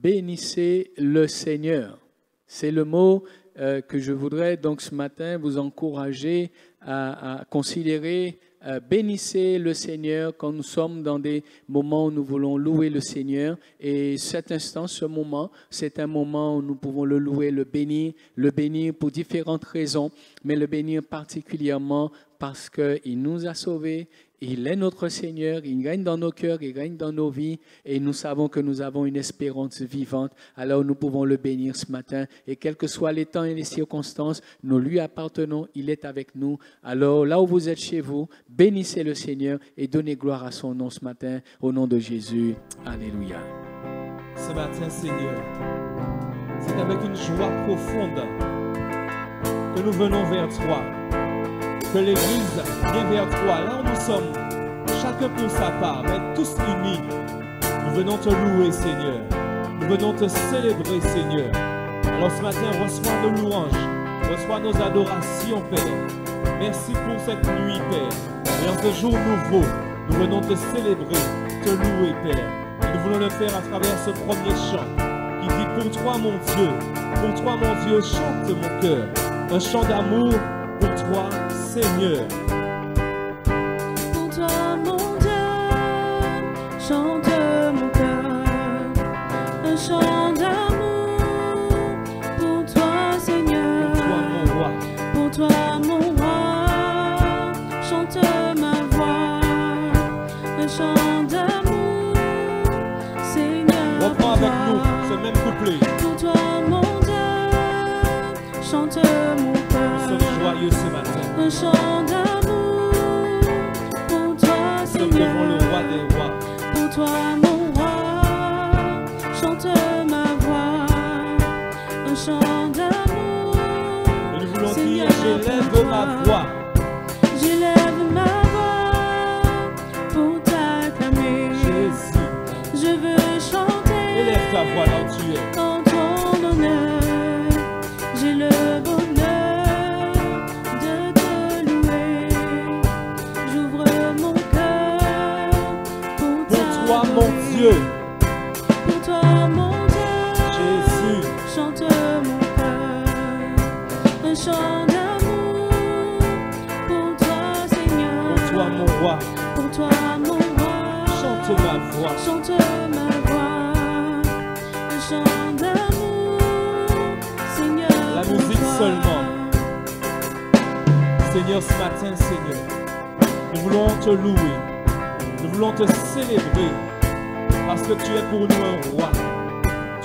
bénissez le Seigneur. C'est le mot que je voudrais donc ce matin vous encourager à considérer. Bénissez le Seigneur quand nous sommes dans des moments où nous voulons louer le Seigneur. Et cet instant, ce moment, c'est un moment où nous pouvons le louer, le bénir pour différentes raisons, mais le bénir particulièrement parce qu'il nous a sauvés. Il est notre Seigneur, il règne dans nos cœurs, il règne dans nos vies et nous savons que nous avons une espérance vivante. Alors nous pouvons le bénir ce matin et quels que soient les temps et les circonstances, nous lui appartenons, il est avec nous. Alors là où vous êtes chez vous, bénissez le Seigneur et donnez gloire à son nom ce matin au nom de Jésus. Alléluia. Ce matin, Seigneur, c'est avec une joie profonde que nous venons vers toi. Que l'Église vient vers toi, là où nous sommes, chacun pour sa part, mais tous unis. Nous venons te louer, Seigneur. Nous venons te célébrer, Seigneur. Alors ce matin, reçois nos louanges, reçois nos adorations, Père. Merci pour cette nuit, Père. Et en ce jour nouveau, nous venons te célébrer, te louer, Père. Et nous voulons le faire à travers ce premier chant qui dit « Pour toi, mon Dieu, chante mon cœur. » Un chant d'amour pour toi, Seigneur. Pour toi, mon Dieu, chante mon cœur, un chant d'amour. Pour toi, Seigneur, pour toi, mon roi, chante ma voix, un chant d'amour, Seigneur. Reprends avec nous ce même couplet. Pour toi, mon Dieu, chante mon cœur. Nous sommes joyeux ce matin. Un chant d'amour pour toi, Nous sommes Seigneur. devant le roi des rois. Pour toi, mon roi, chante ma voix. Un chant d'amour. Et nous voulons Seigneur, dire, j'élève ma voix. J'élève ma voix pour t'acclamer. Jésus, Je veux chanter élève ta voix là où tu es. en ton honneur. J'ai le bonheur de te louer. J'ouvre mon cœur pour Pour toi, mon Dieu. Pour toi, mon Dieu. Jésus, Chante mon cœur. Un chant d'amour pour toi, Seigneur. pour toi, mon roi. Pour toi, mon roi. Chante ma voix. Chante ma voix. Un chant d'amour, Seigneur. La pour musique toi. seulement. Seigneur, ce matin, Seigneur, nous voulons te louer. Nous voulons te célébrer. Parce que tu es pour nous un roi.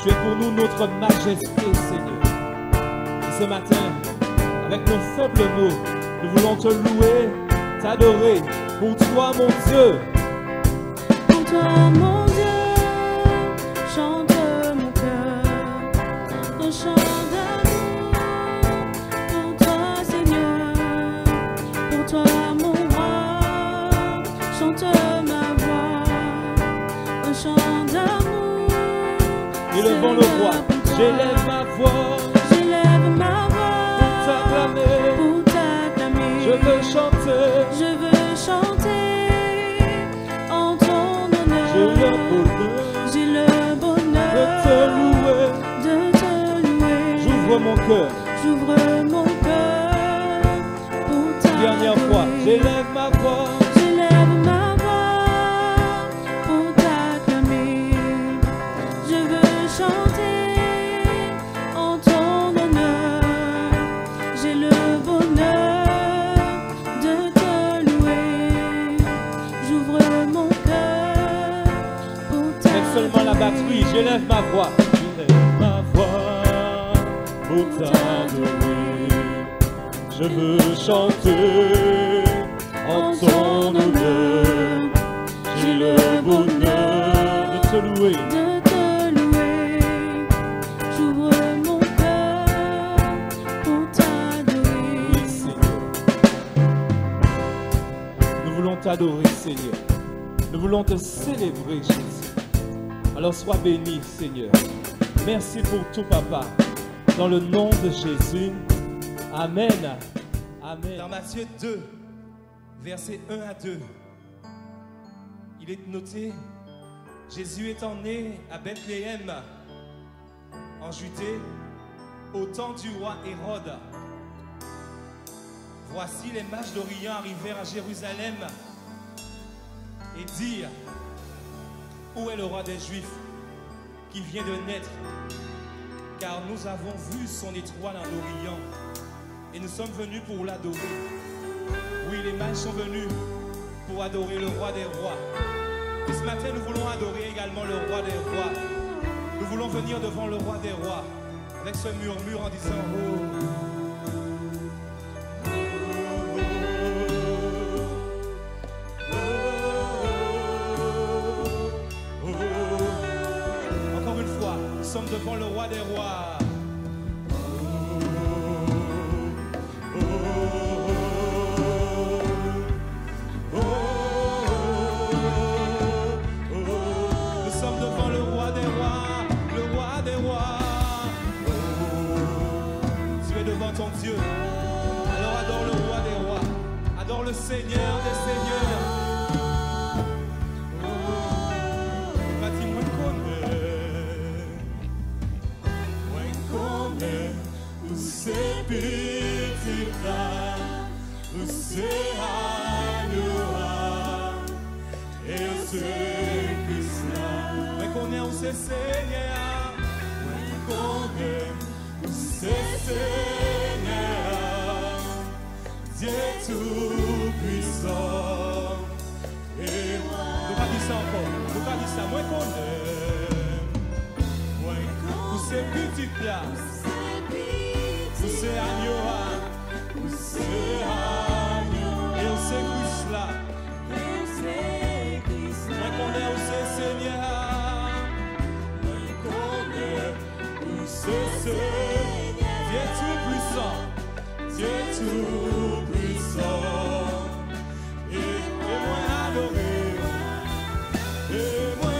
Tu es pour nous notre majesté, Seigneur. Et ce matin, avec nos faibles mots, nous voulons te louer, t'adorer. Pour toi, mon Dieu. Pour toi, mon Dieu, chante mon cœur, un chant d'amour. Pour toi, Seigneur, pour toi, mon roi, chante ma voix, un chant d'amour. Élevons le roi. J'élève ma voix J'élève ma pour voix t'acclamer. pour t'acclamer. Je veux chanter. Je veux chanter en ton honneur. J'ai le bonheur J'ai le bonheur de te louer. de te louer. J'ouvre mon cœur. J'ouvre mon cœur pour t'adorer. Dernière fois. J'élève ma voix. J'élève ma voix pour t'acclamer. Je veux chanter en ton honneur. J'ai le bonheur de te louer. J'ouvre mon cœur pour Avec t'adorer. seulement la batterie. J'élève ma voix. J'élève ma voix pour t'adorer. Je veux chanter en ton honneur. J'ai le bonheur de te louer. De te louer, j'ouvre mon cœur pour t'adorer. Oui, Seigneur. Nous voulons t'adorer, Seigneur. Nous voulons te célébrer, Jésus. Alors sois béni, Seigneur. Merci pour tout, Papa. Dans le nom de Jésus. Amen. Amen. Dans Matthieu 2, versets 1 à 2, il est noté: Jésus étant né à Bethléem, en Judée, au temps du roi Hérode. Voici les mages d'Orient arrivèrent à Jérusalem et dirent: où est le roi des Juifs qui vient de naître? Car nous avons vu son étoile en Orient et nous sommes venus pour l'adorer. Oui, les mages sont venus pour adorer le roi des rois. Et ce matin, nous voulons adorer également le roi des rois. Nous voulons venir devant le roi des rois avec ce murmure en disant: oh. Nous sommes devant le roi des rois. Nous sommes devant le roi des rois, le roi des rois. Tu es devant ton Dieu. Alors adore le roi des rois. Adore le Seigneur des seigneurs. C'est petit là, c'est à nous, et c'est Christ là. Mais qu'on est où c'est Seigneur, qu'on est où c'est Seigneur, Dieu tout-puissant. Et nous pas dire ça encore, nous pas dire ça, moi qu'on est, où c'est petit là. C'est agneau, c'est agneau, et on sait Christ là. Mais qu'on est où c'est Seigneur, mais qu'on est où c'est Seigneur, Dieu tout-puissant, Dieu tout-puissant, et moi adoré, et moi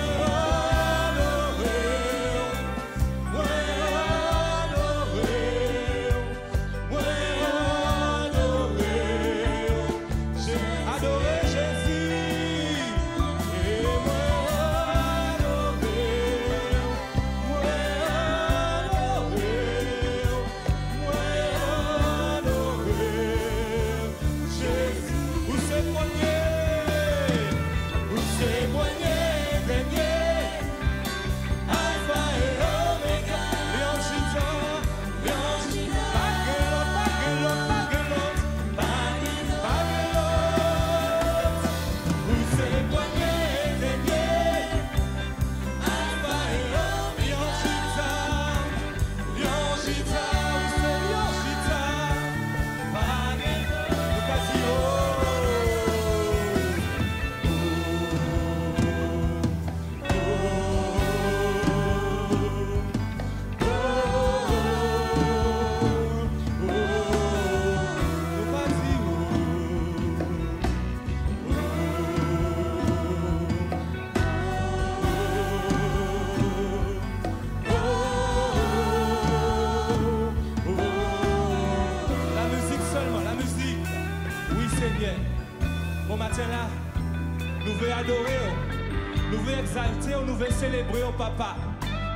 célébrer au papa,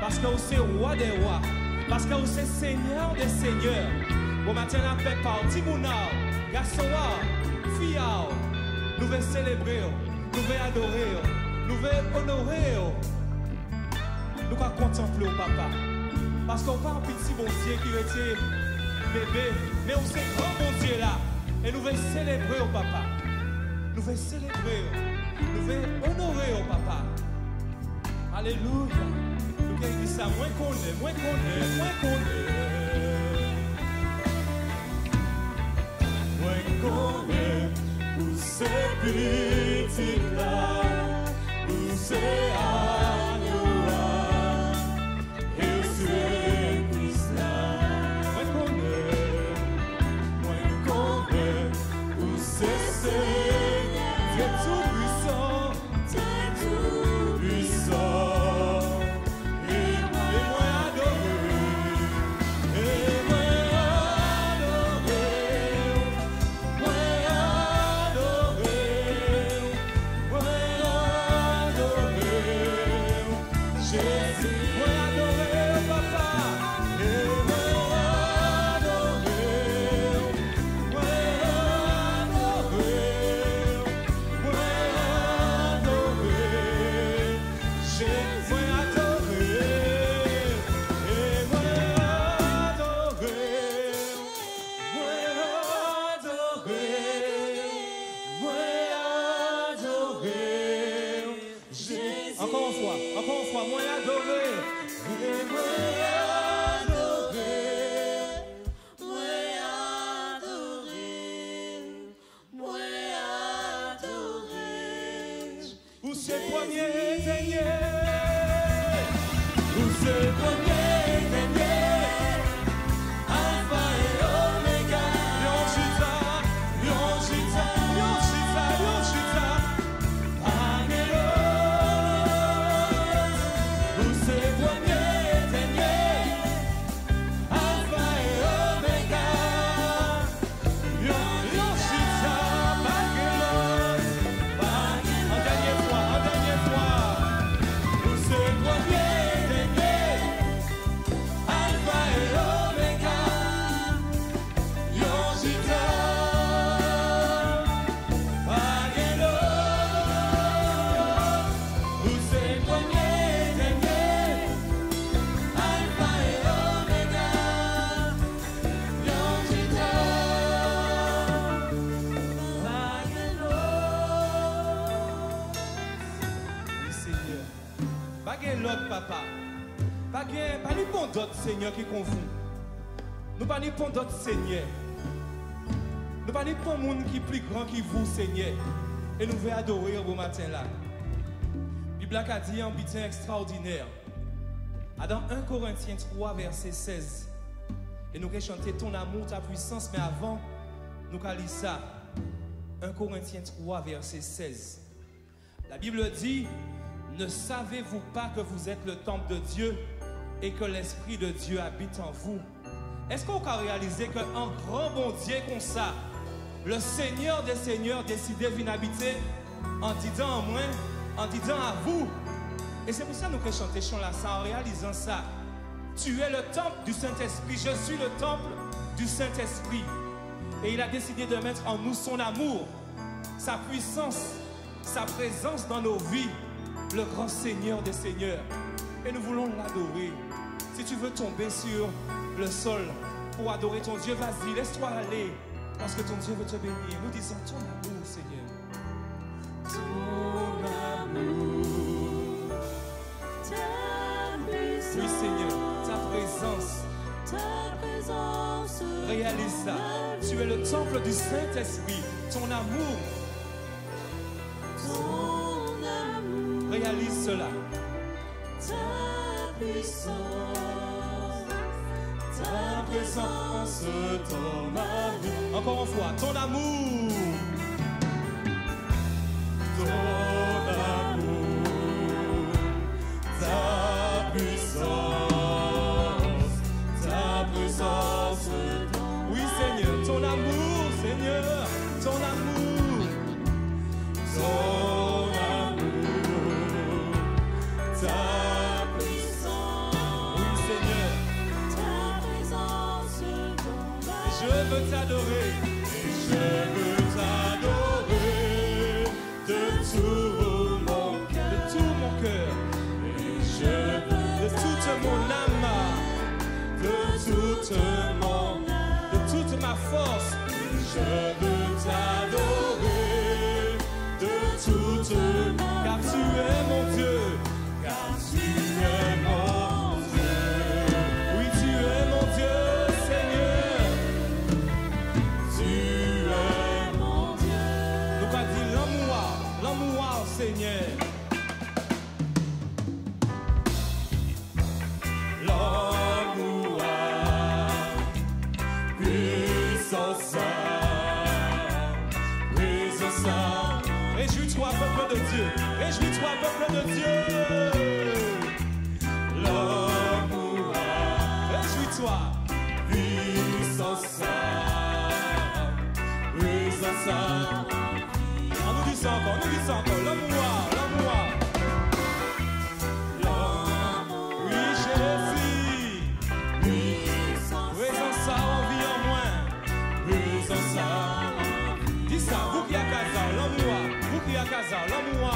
parce que vous êtes roi des rois, parce que vous êtes seigneur des seigneurs. Bon matin, on fait partie mon garçon, fille, nous voulons célébrer, nous voulons adorer, nous voulons honorer, nous voulons contempler au papa, parce qu'on pas un petit bon Dieu qui était bébé, mais on sait grand bon Dieu là, et nous voulons célébrer au papa, nous voulons célébrer, nous voulons honorer au papa. Alléluia. Nous qui dit ça, moins qu'on est, moins qu'on est, moins qu'on est. Moins qu'on est, où c'est petit là, où c'est à nous, et c'est Christ là. Moins qu'on est, où c'est Seigneur, Dieu tout-puissant, Dieu tout-puissant. Moi Encore une fois, moi adorer. Où c'est premier dernier, où c'est premier dernier, Alpha et Omega, Yonchita, Yonchita, Yonchita, Yonchita, Agelos. Où c'est premier dernier, Alpha et Omega, Yonchita, Agelos. En dernière fois, où c'est premier dernier, Alpha et Omega, Yonchita, Agelos. Où c'est premier dernier, Alpha et Omega, Yonchita, oui, Seigneur. Pas de l'autre papa. Pas de bon d'autres Seigneur qui confond. Nous pas de bon d'autres Seigneur. Nous pas de bon monde qui est plus grand que vous Seigneur. Et nous voulons adorer au matin là. La Bible a dit un bitin extraordinaire. Dans 1 Corinthiens 3 verset 16. Et nous allons chanter ton amour, ta puissance. Mais avant, nous allons lire ça. 1 Corinthiens 3 verset 16. La Bible dit, ne savez-vous pas que vous êtes le temple de Dieu et que l'Esprit de Dieu habite en vous? Est-ce qu'on peut réaliser qu'un grand bon Dieu comme ça, le Seigneur des Seigneurs décidé de venir habiter en disant en moi, en disant à vous? Et c'est pour ça que nous chantons chant là, ça, en réalisant ça. Tu es le temple du Saint-Esprit, je suis le temple du Saint-Esprit. Et il a décidé de mettre en nous son amour, sa puissance, sa présence dans nos vies, le grand Seigneur des Seigneurs. Et nous voulons l'adorer. Si tu veux tomber sur le sol pour adorer ton Dieu, vas-y, laisse-toi aller. Parce que ton Dieu veut te bénir. Nous disons ton amour, Seigneur. Ton amour. Oui, Seigneur, ta présence. Réalise ça. Tu es le temple du Saint-Esprit. Ton amour. Réalise cela. Ta présence, ton amour. Encore une fois, ton amour. Ton amour, ta puissance, oui, Seigneur, ton amour, Seigneur, ton amour, ton amour, ta puissance, oui, Seigneur, ta présence, je veux t'adorer, je veux t'adorer de tout mon cœur, et je veux de toute mon âme, de toute ma force, je veux t'adorer de toute, car tu es mon Dieu, car tu es mon Dieu, oui tu es mon Dieu, Seigneur, tu es mon Dieu, nous pas dire l'amour, Seigneur. Réjouis-toi, peuple de Dieu. Réjouis-toi, peuple de Dieu. L'amour, réjouis-toi. Puissance, on nous dit ça encore, l'amour. Oui, Jésus. Présence en vie en moi. Présence. Dis ça, vous qui êtes à casa, l'amour. Vous qui êtes à casa, l'amour.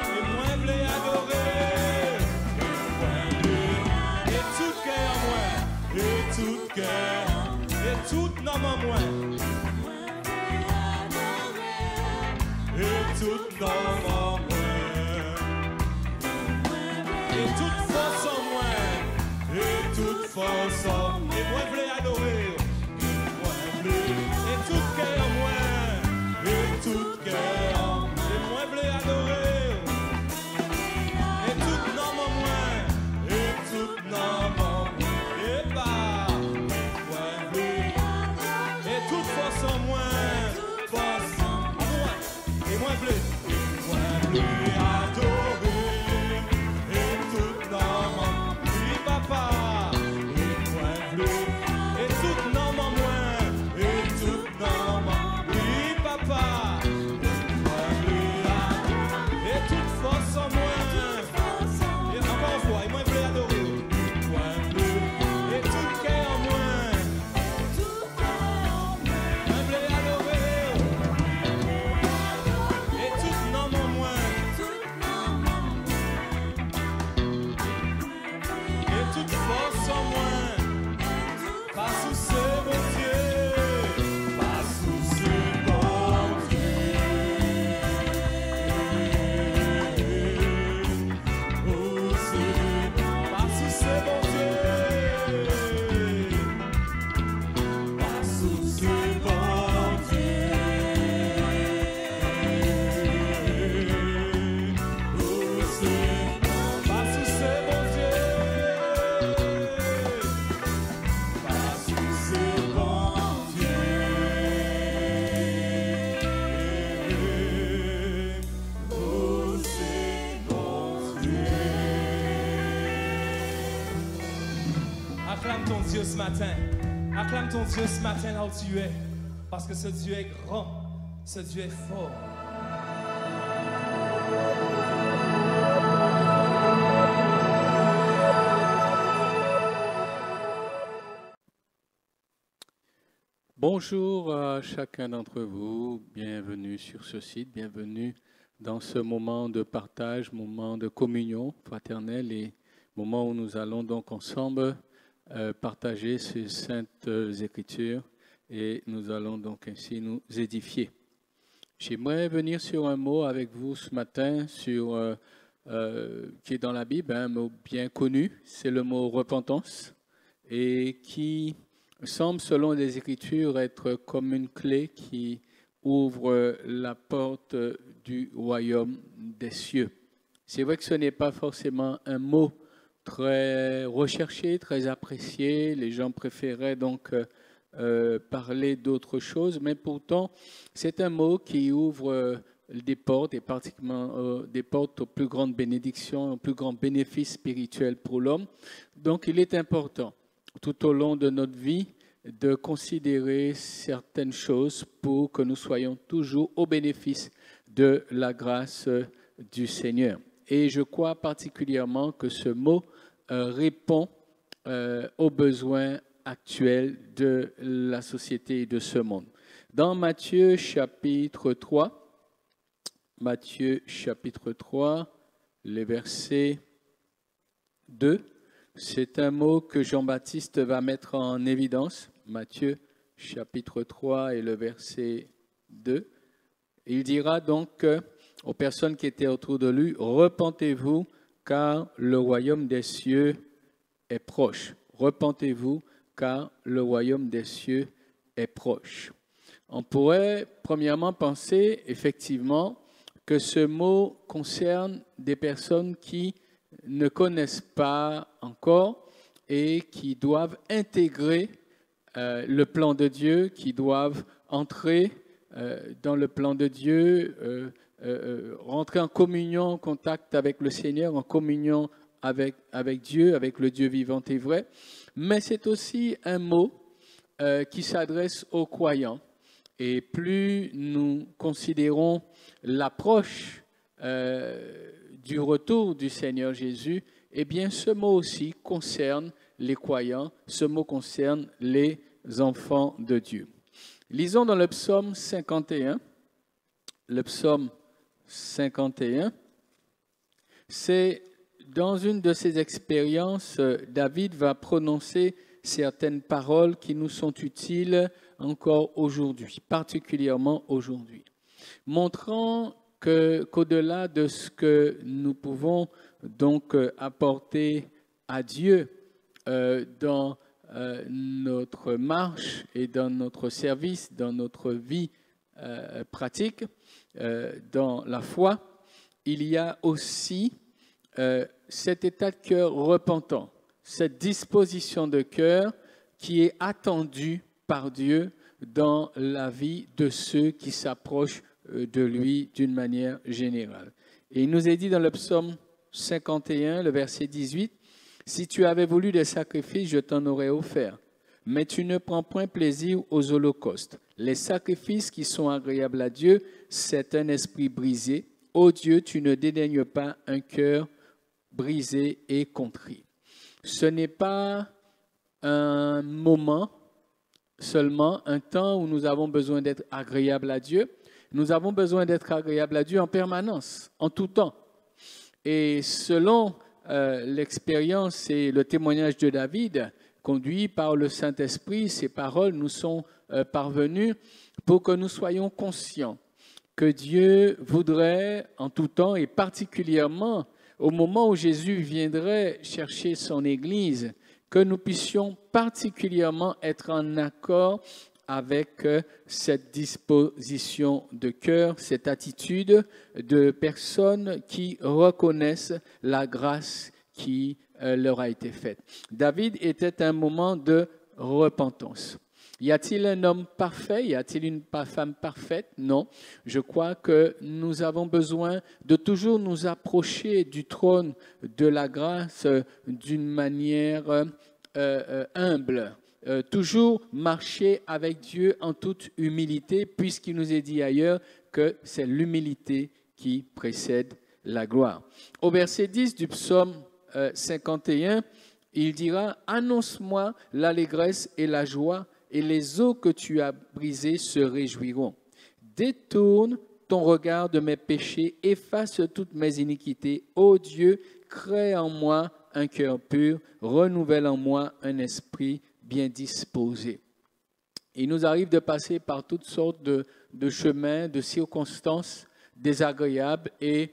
Et moi, je l'ai adoré. Et tout cœur, moi. et tout cœur, et tout nom en moi. Et tout nom en moi. Et toute force en moi. Et toute force en moi. Et moi je voulais adorer. Et tout cœur en moi. Et tout cœur en moi. Et moi je voulais adorer. Et tout nom en moi. Et tout nom en moi. Et bah. Et toute force en moi. Force en moi. Et moi je voulais adorer. Et tout nom en moi. Oui papa. Et moi je voulais. Et tout nom en moi. Et tout nom en moi. Oui papa. Et toute force en moi. Et encore une fois, et moi je voulais adorer. Et tout cœur en moi. Moi je voulais adorer. Et tout nom en moi. Et toute force en moi. Pas sous ce bon Dieu. Pas sous ce bon Dieu. Oh, pas sous ce bon Dieu. Pas sous ce bon Dieu. Oh, pas sous ce bon Dieu. Pas sous ce bon Dieu. Oh, c'est bon Dieu. Acclame ton Dieu ce matin. Acclame ton Dieu ce matin là où tu es. Parce que ce Dieu est grand. Ce Dieu est fort. Bonjour à chacun d'entre vous, bienvenue sur ce site, bienvenue dans ce moment de partage, moment de communion fraternelle et moment où nous allons donc ensemble partager ces saintes écritures et nous allons donc ainsi nous édifier. J'aimerais venir sur un mot avec vous ce matin sur, qui est dans la Bible, un mot bien connu, c'est le mot repentance et qui semble, selon les Écritures, être comme une clé qui ouvre la porte du royaume des cieux. C'est vrai que ce n'est pas forcément un mot très recherché, très apprécié. Les gens préféraient donc parler d'autre chose, mais pourtant, c'est un mot qui ouvre des portes, et particulièrement des portes aux plus grandes bénédictions, aux plus grands bénéfices spirituels pour l'homme. Donc, il est important tout au long de notre vie, de considérer certaines choses pour que nous soyons toujours au bénéfice de la grâce du Seigneur. Et je crois particulièrement que ce mot répond aux besoins actuels de la société et de ce monde. Dans Matthieu chapitre 3, les versets 2, c'est un mot que Jean-Baptiste va mettre en évidence. Matthieu chapitre 3 et le verset 2. Il dira donc aux personnes qui étaient autour de lui, « Repentez-vous, car le royaume des cieux est proche. » Repentez-vous, car le royaume des cieux est proche. On pourrait premièrement penser effectivement que ce mot concerne des personnes qui ne connaissent pas encore et qui doivent intégrer le plan de Dieu, qui doivent entrer dans le plan de Dieu, rentrer en communion, en contact avec le Seigneur, en communion avec Dieu, avec le Dieu vivant et vrai. Mais c'est aussi un mot qui s'adresse aux croyants. Et plus nous considérons l'approche du retour du Seigneur Jésus, eh bien ce mot aussi concerne les croyants, ce mot concerne les enfants de Dieu. Lisons dans le psaume 51. Le psaume 51, c'est dans une de ses expériences, David va prononcer certaines paroles qui nous sont utiles encore aujourd'hui, particulièrement aujourd'hui, montrant qu'au-delà de ce que nous pouvons donc apporter à Dieu dans notre marche et dans notre service, dans notre vie pratique, dans la foi, il y a aussi cet état de cœur repentant, cette disposition de cœur qui est attendue par Dieu dans la vie de ceux qui s'approchent de lui d'une manière générale. Et il nous est dit dans le psaume 51, le verset 18, « Si tu avais voulu des sacrifices, je t'en aurais offert, mais tu ne prends point plaisir aux holocaustes. Les sacrifices qui sont agréables à Dieu, c'est un esprit brisé. Ô Dieu, tu ne dédaignes pas un cœur brisé et contrit. » Ce n'est pas un moment seulement, un temps où nous avons besoin d'être agréables à Dieu. Nous avons besoin d'être agréables à Dieu en permanence, en tout temps. Et selon l'expérience et le témoignage de David, conduit par le Saint-Esprit, ces paroles nous sont parvenues pour que nous soyons conscients que Dieu voudrait en tout temps et particulièrement au moment où Jésus viendrait chercher son Église, que nous puissions particulièrement être en accord avec cette disposition de cœur, cette attitude de personnes qui reconnaissent la grâce qui leur a été faite. David était un moment de repentance. Y a-t-il un homme parfait? Y a-t-il une femme parfaite? Non. Je crois que nous avons besoin de toujours nous approcher du trône de la grâce d'une manière humble. Toujours marcher avec Dieu en toute humilité, puisqu'il nous est dit ailleurs que c'est l'humilité qui précède la gloire. Au verset 10 du psaume 51, il dira « Annonce-moi l'allégresse et la joie, et les eaux que tu as brisées se réjouiront. Détourne ton regard de mes péchés, efface toutes mes iniquités. Ô Dieu, crée en moi un cœur pur, renouvelle en moi un esprit bien disposé. » Il nous arrive de passer par toutes sortes de chemins, de circonstances désagréables et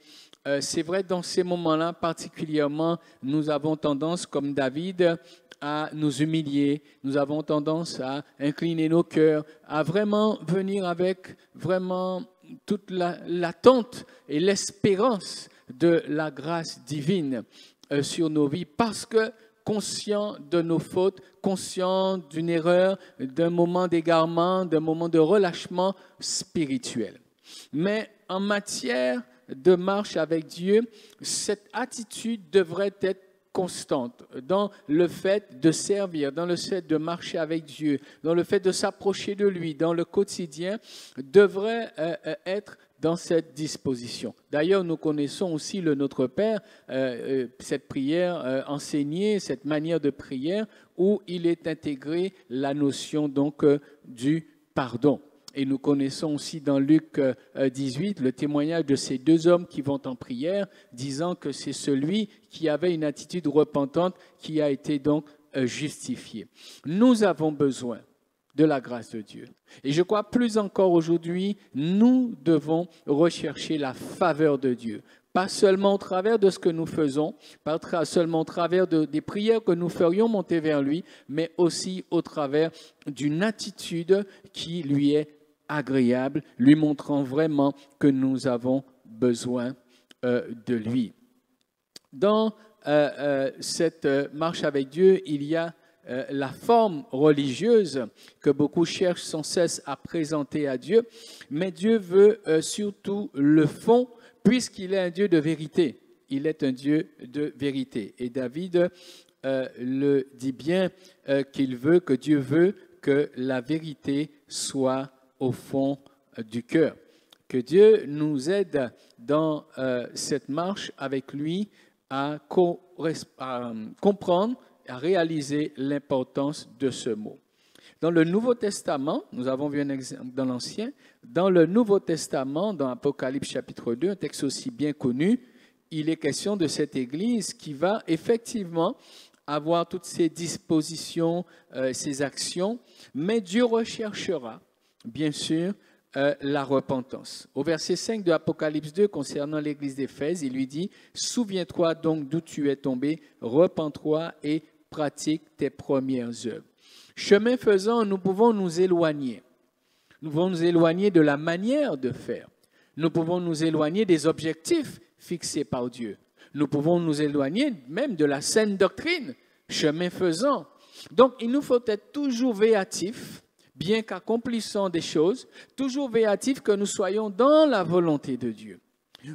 c'est vrai, dans ces moments-là, particulièrement, nous avons tendance, comme David, à nous humilier, nous avons tendance à incliner nos cœurs, à vraiment venir avec vraiment toute l'attente et l'espérance de la grâce divine sur nos vies, parce que conscient de nos fautes, conscient d'une erreur, d'un moment d'égarement, d'un moment de relâchement spirituel. Mais en matière de marche avec Dieu, cette attitude devrait être constante dans le fait de servir, dans le fait de marcher avec Dieu, dans le fait de s'approcher de lui, dans le quotidien, devrait être dans cette disposition. D'ailleurs, nous connaissons aussi le Notre Père, cette prière enseignée, cette manière de prière où il est intégré la notion donc du pardon. Et nous connaissons aussi dans Luc 18 le témoignage de ces deux hommes qui vont en prière, disant que c'est celui qui avait une attitude repentante qui a été donc justifié. Nous avons besoin de la grâce de Dieu. Et je crois plus encore aujourd'hui, nous devons rechercher la faveur de Dieu. Pas seulement au travers de ce que nous faisons, pas seulement au travers des prières que nous ferions monter vers lui, mais aussi au travers d'une attitude qui lui est agréable, lui montrant vraiment que nous avons besoin de lui. Dans cette marche avec Dieu, il y a la forme religieuse que beaucoup cherchent sans cesse à présenter à Dieu, mais Dieu veut surtout le fond, puisqu'il est un Dieu de vérité. Il est un Dieu de vérité. Et David le dit bien qu'il veut, que Dieu veut que la vérité soit au fond du cœur. Que Dieu nous aide dans cette marche avec lui à comprendre, à réaliser l'importance de ce mot. Dans le Nouveau Testament, nous avons vu un exemple dans l'Ancien, dans le Nouveau Testament, dans Apocalypse chapitre 2, un texte aussi bien connu, il est question de cette Église qui va effectivement avoir toutes ces dispositions, ces actions, mais Dieu recherchera, bien sûr, la repentance. Au verset 5 de Apocalypse 2, concernant l'église d'Éphèse, il lui dit « Souviens-toi donc d'où tu es tombé, repens-toi et pratique tes premières œuvres. » Chemin faisant, nous pouvons nous éloigner. Nous pouvons nous éloigner de la manière de faire. Nous pouvons nous éloigner des objectifs fixés par Dieu. Nous pouvons nous éloigner même de la saine doctrine, chemin faisant. Donc, il nous faut être toujours véatifs, bien qu'accomplissant des choses, toujours véatifs que nous soyons dans la volonté de Dieu.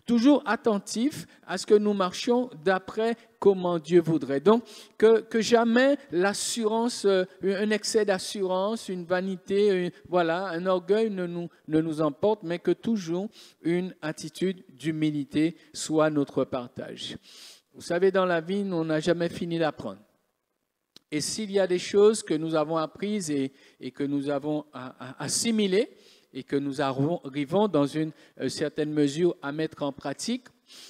Toujours attentifs à ce que nous marchions d'après comment Dieu voudrait. Donc, que jamais l'assurance, un excès d'assurance, une vanité, un orgueil ne nous emporte, mais que toujours une attitude d'humilité soit notre partage. Vous savez, dans la vie, on n'a jamais fini d'apprendre. Et s'il y a des choses que nous avons apprises et que nous avons assimilées, et que nous arrivons dans une certaine mesure à mettre en pratique,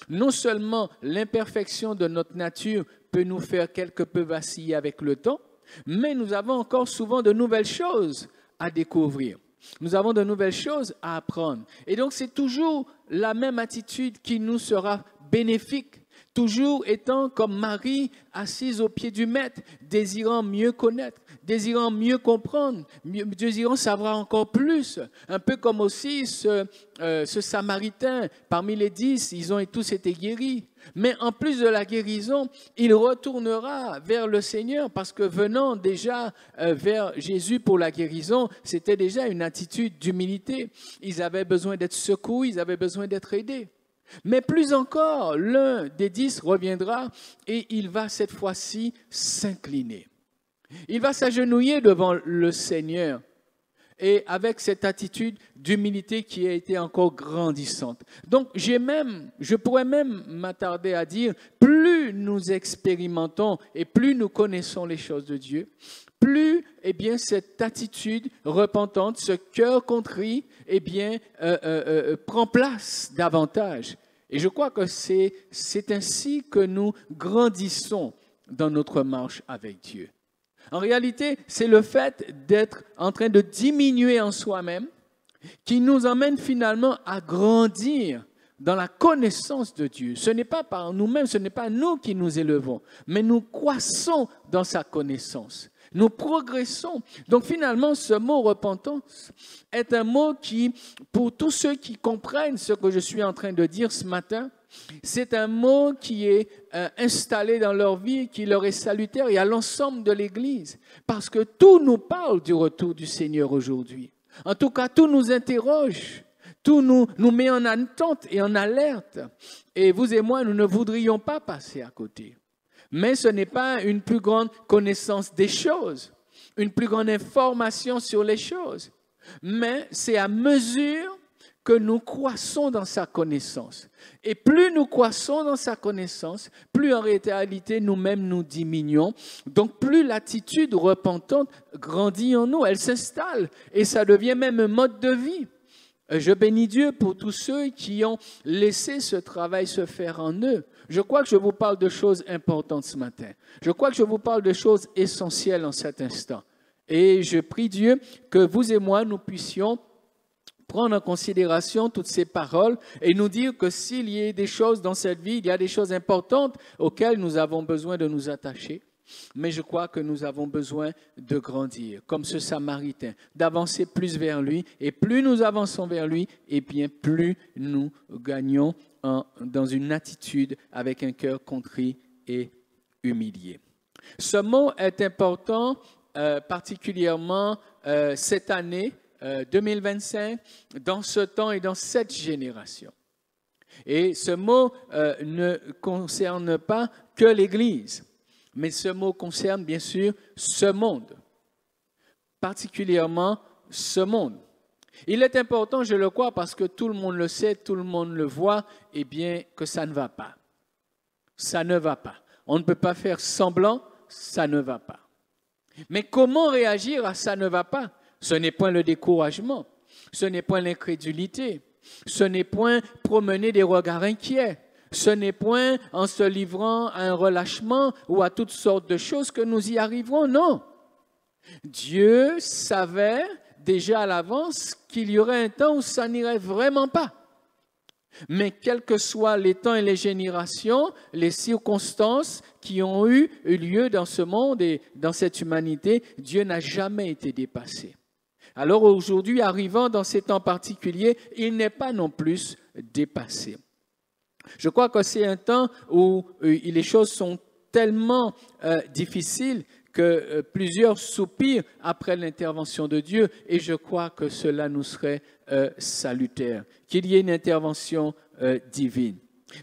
non seulement l'imperfection de notre nature peut nous faire quelque peu vaciller avec le temps, mais nous avons encore souvent de nouvelles choses à découvrir. Nous avons de nouvelles choses à apprendre. Et donc, c'est toujours la même attitude qui nous sera bénéfique. Toujours étant comme Marie, assise au pied du Maître, désirant mieux connaître, désirant mieux comprendre, désirant savoir encore plus. Un peu comme aussi ce Samaritain, parmi les 10, ils ont tous été guéris. Mais en plus de la guérison, il retournera vers le Seigneur parce que venant déjà vers Jésus pour la guérison, c'était déjà une attitude d'humilité. Ils avaient besoin d'être secourus, ils avaient besoin d'être aidés. Mais plus encore, l'un des 10 reviendra et il va cette fois-ci s'incliner. Il va s'agenouiller devant le Seigneur et avec cette attitude d'humilité qui a été encore grandissante. Donc, je pourrais même m'attarder à dire, plus nous expérimentons et plus nous connaissons les choses de Dieu, plus cette attitude repentante, ce cœur contrit, prend place davantage. Et je crois que c'est ainsi que nous grandissons dans notre marche avec Dieu. En réalité, c'est le fait d'être en train de diminuer en soi-même qui nous emmène finalement à grandir dans la connaissance de Dieu. Ce n'est pas par nous-mêmes, ce n'est pas nous qui nous élevons, mais nous croissons dans sa connaissance. Nous progressons. Donc finalement, ce mot repentance est un mot qui, pour tous ceux qui comprennent ce que je suis en train de dire ce matin, c'est un mot qui est installé dans leur vie, qui leur est salutaire et à l'ensemble de l'Église. Parce que tout nous parle du retour du Seigneur aujourd'hui. En tout cas, tout nous interroge, tout nous met en attente et en alerte. Et vous et moi, nous ne voudrions pas passer à côté. Mais ce n'est pas une plus grande connaissance des choses, une plus grande information sur les choses. Mais c'est à mesure que nous croissons dans sa connaissance. Et plus nous croissons dans sa connaissance, plus en réalité nous-mêmes nous diminuons. Donc plus l'attitude repentante grandit en nous, elle s'installe et ça devient même un mode de vie. Je bénis Dieu pour tous ceux qui ont laissé ce travail se faire en eux. Je crois que je vous parle de choses importantes ce matin. Je crois que je vous parle de choses essentielles en cet instant. Et je prie Dieu que vous et moi, nous puissions prendre en considération toutes ces paroles et nous dire que s'il y a des choses dans cette vie, il y a des choses importantes auxquelles nous avons besoin de nous attacher. Mais je crois que nous avons besoin de grandir, comme ce Samaritain, d'avancer plus vers lui. Et plus nous avançons vers lui, et bien plus nous gagnons dans une attitude avec un cœur contrit et humilié. Ce mot est important, particulièrement cette année 2025, dans ce temps et dans cette génération. Et ce mot ne concerne pas que l'Église. Mais ce mot concerne bien sûr ce monde, particulièrement ce monde. Il est important, je le crois, parce que tout le monde le sait, tout le monde le voit, eh bien que ça ne va pas. Ça ne va pas. On ne peut pas faire semblant, ça ne va pas. Mais comment réagir à ça ne va pas? Ce n'est point le découragement, ce n'est point l'incrédulité, ce n'est point promener des regards inquiets. Ce n'est point en se livrant à un relâchement ou à toutes sortes de choses que nous y arriverons, non. Dieu savait déjà à l'avance qu'il y aurait un temps où ça n'irait vraiment pas. Mais quels que soient les temps et les générations, les circonstances qui ont eu lieu dans ce monde et dans cette humanité, Dieu n'a jamais été dépassé. Alors aujourd'hui, arrivant dans ces temps particuliers, il n'est pas non plus dépassé. Je crois que c'est un temps où les choses sont tellement difficiles que plusieurs soupirent après l'intervention de Dieu et je crois que cela nous serait salutaire, qu'il y ait une intervention divine.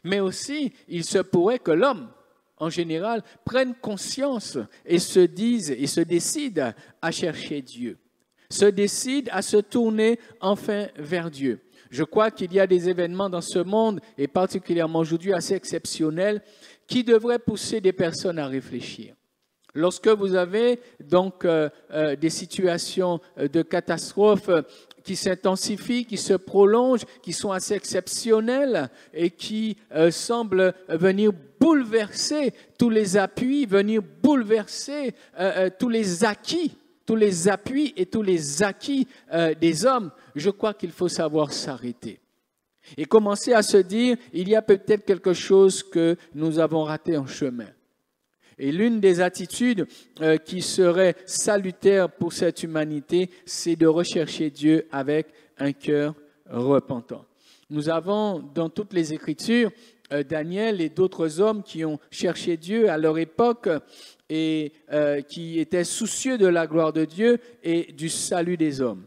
Mais aussi, il se pourrait que l'homme, en général, prenne conscience et se décide à chercher Dieu, se décide à se tourner enfin vers Dieu. Je crois qu'il y a des événements dans ce monde, et particulièrement aujourd'hui assez exceptionnels, qui devraient pousser des personnes à réfléchir. Lorsque vous avez donc des situations de catastrophe qui s'intensifient, qui se prolongent, qui sont assez exceptionnelles et qui semblent venir bouleverser tous les appuis, venir bouleverser tous les acquis, tous les appuis et tous les acquis des hommes, je crois qu'il faut savoir s'arrêter et commencer à se dire, il y a peut-être quelque chose que nous avons raté en chemin. Et l'une des attitudes qui serait salutaire pour cette humanité, c'est de rechercher Dieu avec un cœur repentant. Nous avons dans toutes les Écritures Daniel et d'autres hommes qui ont cherché Dieu à leur époque et qui étaient soucieux de la gloire de Dieu et du salut des hommes.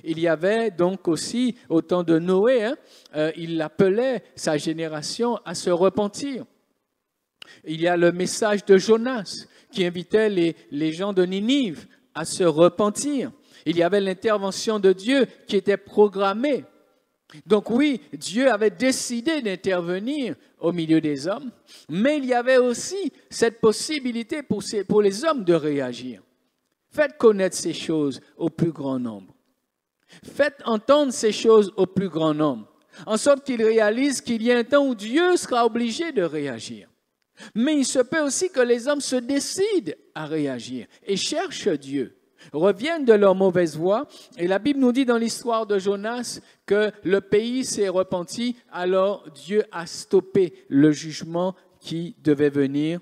Il y avait donc aussi, au temps de Noé, il appelait sa génération à se repentir. Il y a le message de Jonas qui invitait les gens de Ninive à se repentir. Il y avait l'intervention de Dieu qui était programmée. Donc oui, Dieu avait décidé d'intervenir au milieu des hommes, mais il y avait aussi cette possibilité pour les hommes de réagir. Faites connaître ces choses au plus grand nombre. Faites entendre ces choses au plus grand nombre, en sorte qu'ils réalisent qu'il y a un temps où Dieu sera obligé de réagir. Mais il se peut aussi que les hommes se décident à réagir et cherchent Dieu, reviennent de leur mauvaise voie. Et la Bible nous dit dans l'histoire de Jonas que le pays s'est repenti, alors Dieu a stoppé le jugement qui devait venir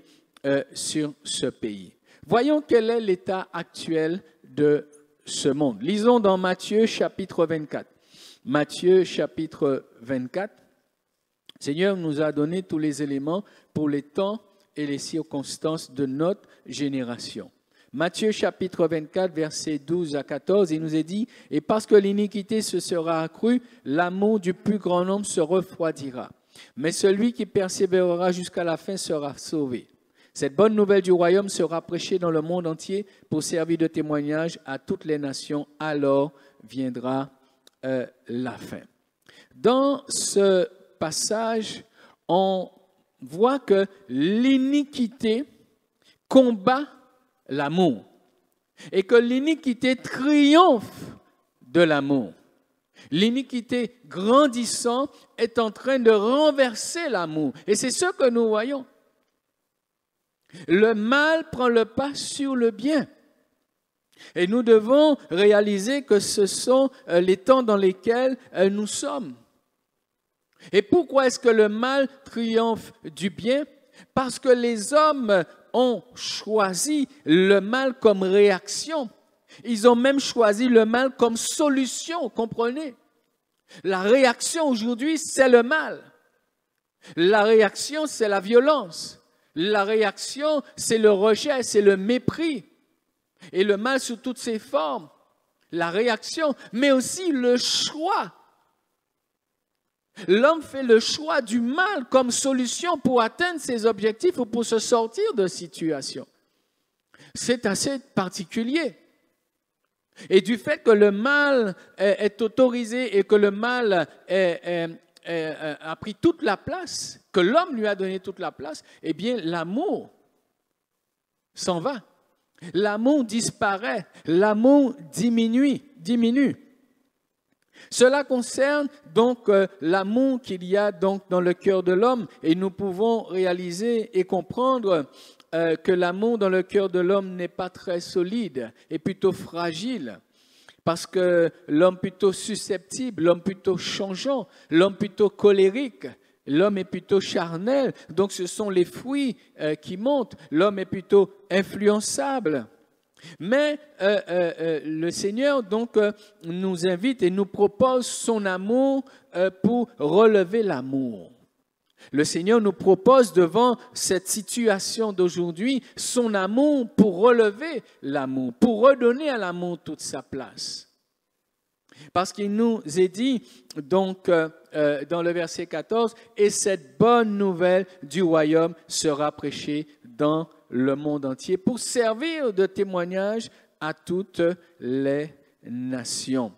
sur ce pays. Voyons quel est l'état actuel de ce monde. Lisons dans Matthieu chapitre 24. Matthieu chapitre 24. Le Seigneur nous a donné tous les éléments pour les temps et les circonstances de notre génération. Matthieu chapitre 24, versets 12 à 14, il nous est dit « Et parce que l'iniquité se sera accrue, l'amour du plus grand nombre se refroidira. Mais celui qui persévérera jusqu'à la fin sera sauvé. Cette bonne nouvelle du royaume sera prêchée dans le monde entier pour servir de témoignage à toutes les nations. Alors viendra la fin. » Dans ce passage, on voit que l'iniquité combat l'amour et que l'iniquité triomphe de l'amour. L'iniquité grandissant est en train de renverser l'amour. Et c'est ce que nous voyons. Le mal prend le pas sur le bien. Et nous devons réaliser que ce sont les temps dans lesquels nous sommes. Et pourquoi est-ce que le mal triomphe du bien? Parce que les hommes ont choisi le mal comme réaction. Ils ont même choisi le mal comme solution, comprenez? La réaction aujourd'hui, c'est le mal. La réaction, c'est la violence. La réaction, c'est le rejet, c'est le mépris. Et le mal sous toutes ses formes. La réaction, mais aussi le choix. L'homme fait le choix du mal comme solution pour atteindre ses objectifs ou pour se sortir de situation. C'est assez particulier. Et du fait que le mal est autorisé et que le mal a pris toute la place, que l'homme lui a donné toute la place, eh bien l'amour s'en va. L'amour disparaît, l'amour diminue. Cela concerne donc l'amour qu'il y a donc dans le cœur de l'homme et nous pouvons réaliser et comprendre que l'amour dans le cœur de l'homme n'est pas très solide et plutôt fragile. Parce que l'homme plutôt susceptible, l'homme plutôt changeant, l'homme plutôt colérique, l'homme est plutôt charnel. Donc ce sont les fruits qui montent. L'homme est plutôt influençable. Mais le Seigneur donc nous invite et nous propose son amour pour relever l'amour. Le Seigneur nous propose devant cette situation d'aujourd'hui son amour pour relever l'amour, pour redonner à l'amour toute sa place. Parce qu'il nous est dit donc dans le verset 14, « Et cette bonne nouvelle du royaume sera prêchée dans le monde entier pour servir de témoignage à toutes les nations. »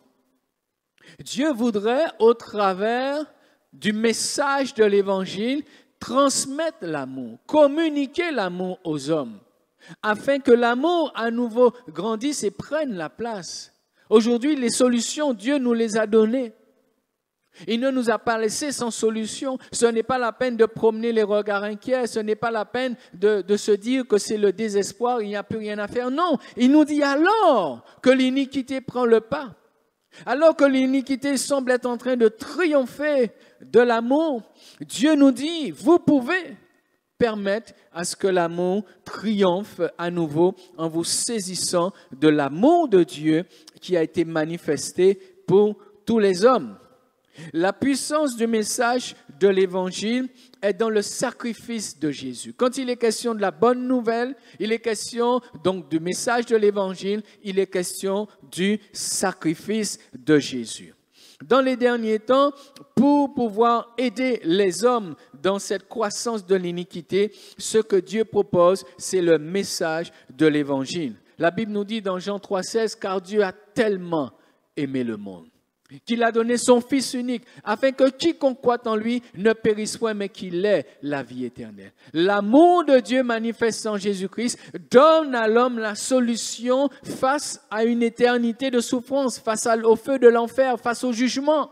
Dieu voudrait, au travers du message de l'Évangile, transmettre l'amour, communiquer l'amour aux hommes, afin que l'amour à nouveau grandisse et prenne la place. Aujourd'hui, les solutions, Dieu nous les a données. Il ne nous a pas laissés sans solution. Ce n'est pas la peine de promener les regards inquiets, ce n'est pas la peine de se dire que c'est le désespoir, il n'y a plus rien à faire. Non, il nous dit alors que l'iniquité prend le pas. Alors que l'iniquité semble être en train de triompher de l'amour, Dieu nous dit, vous pouvez permettre à ce que l'amour triomphe à nouveau en vous saisissant de l'amour de Dieu qui a été manifesté pour tous les hommes. La puissance du message de l'Évangile est dans le sacrifice de Jésus. Quand il est question de la bonne nouvelle, il est question donc du message de l'Évangile, il est question du sacrifice de Jésus. Dans les derniers temps, pour pouvoir aider les hommes dans cette croissance de l'iniquité, ce que Dieu propose, c'est le message de l'Évangile. La Bible nous dit dans Jean 3,16, « Car Dieu a tellement aimé le monde, qu'il a donné son Fils unique, afin que quiconque croit en lui ne périsse point, mais qu'il ait la vie éternelle. » L'amour de Dieu manifesté en Jésus-Christ donne à l'homme la solution face à une éternité de souffrance, face au feu de l'enfer, face au jugement.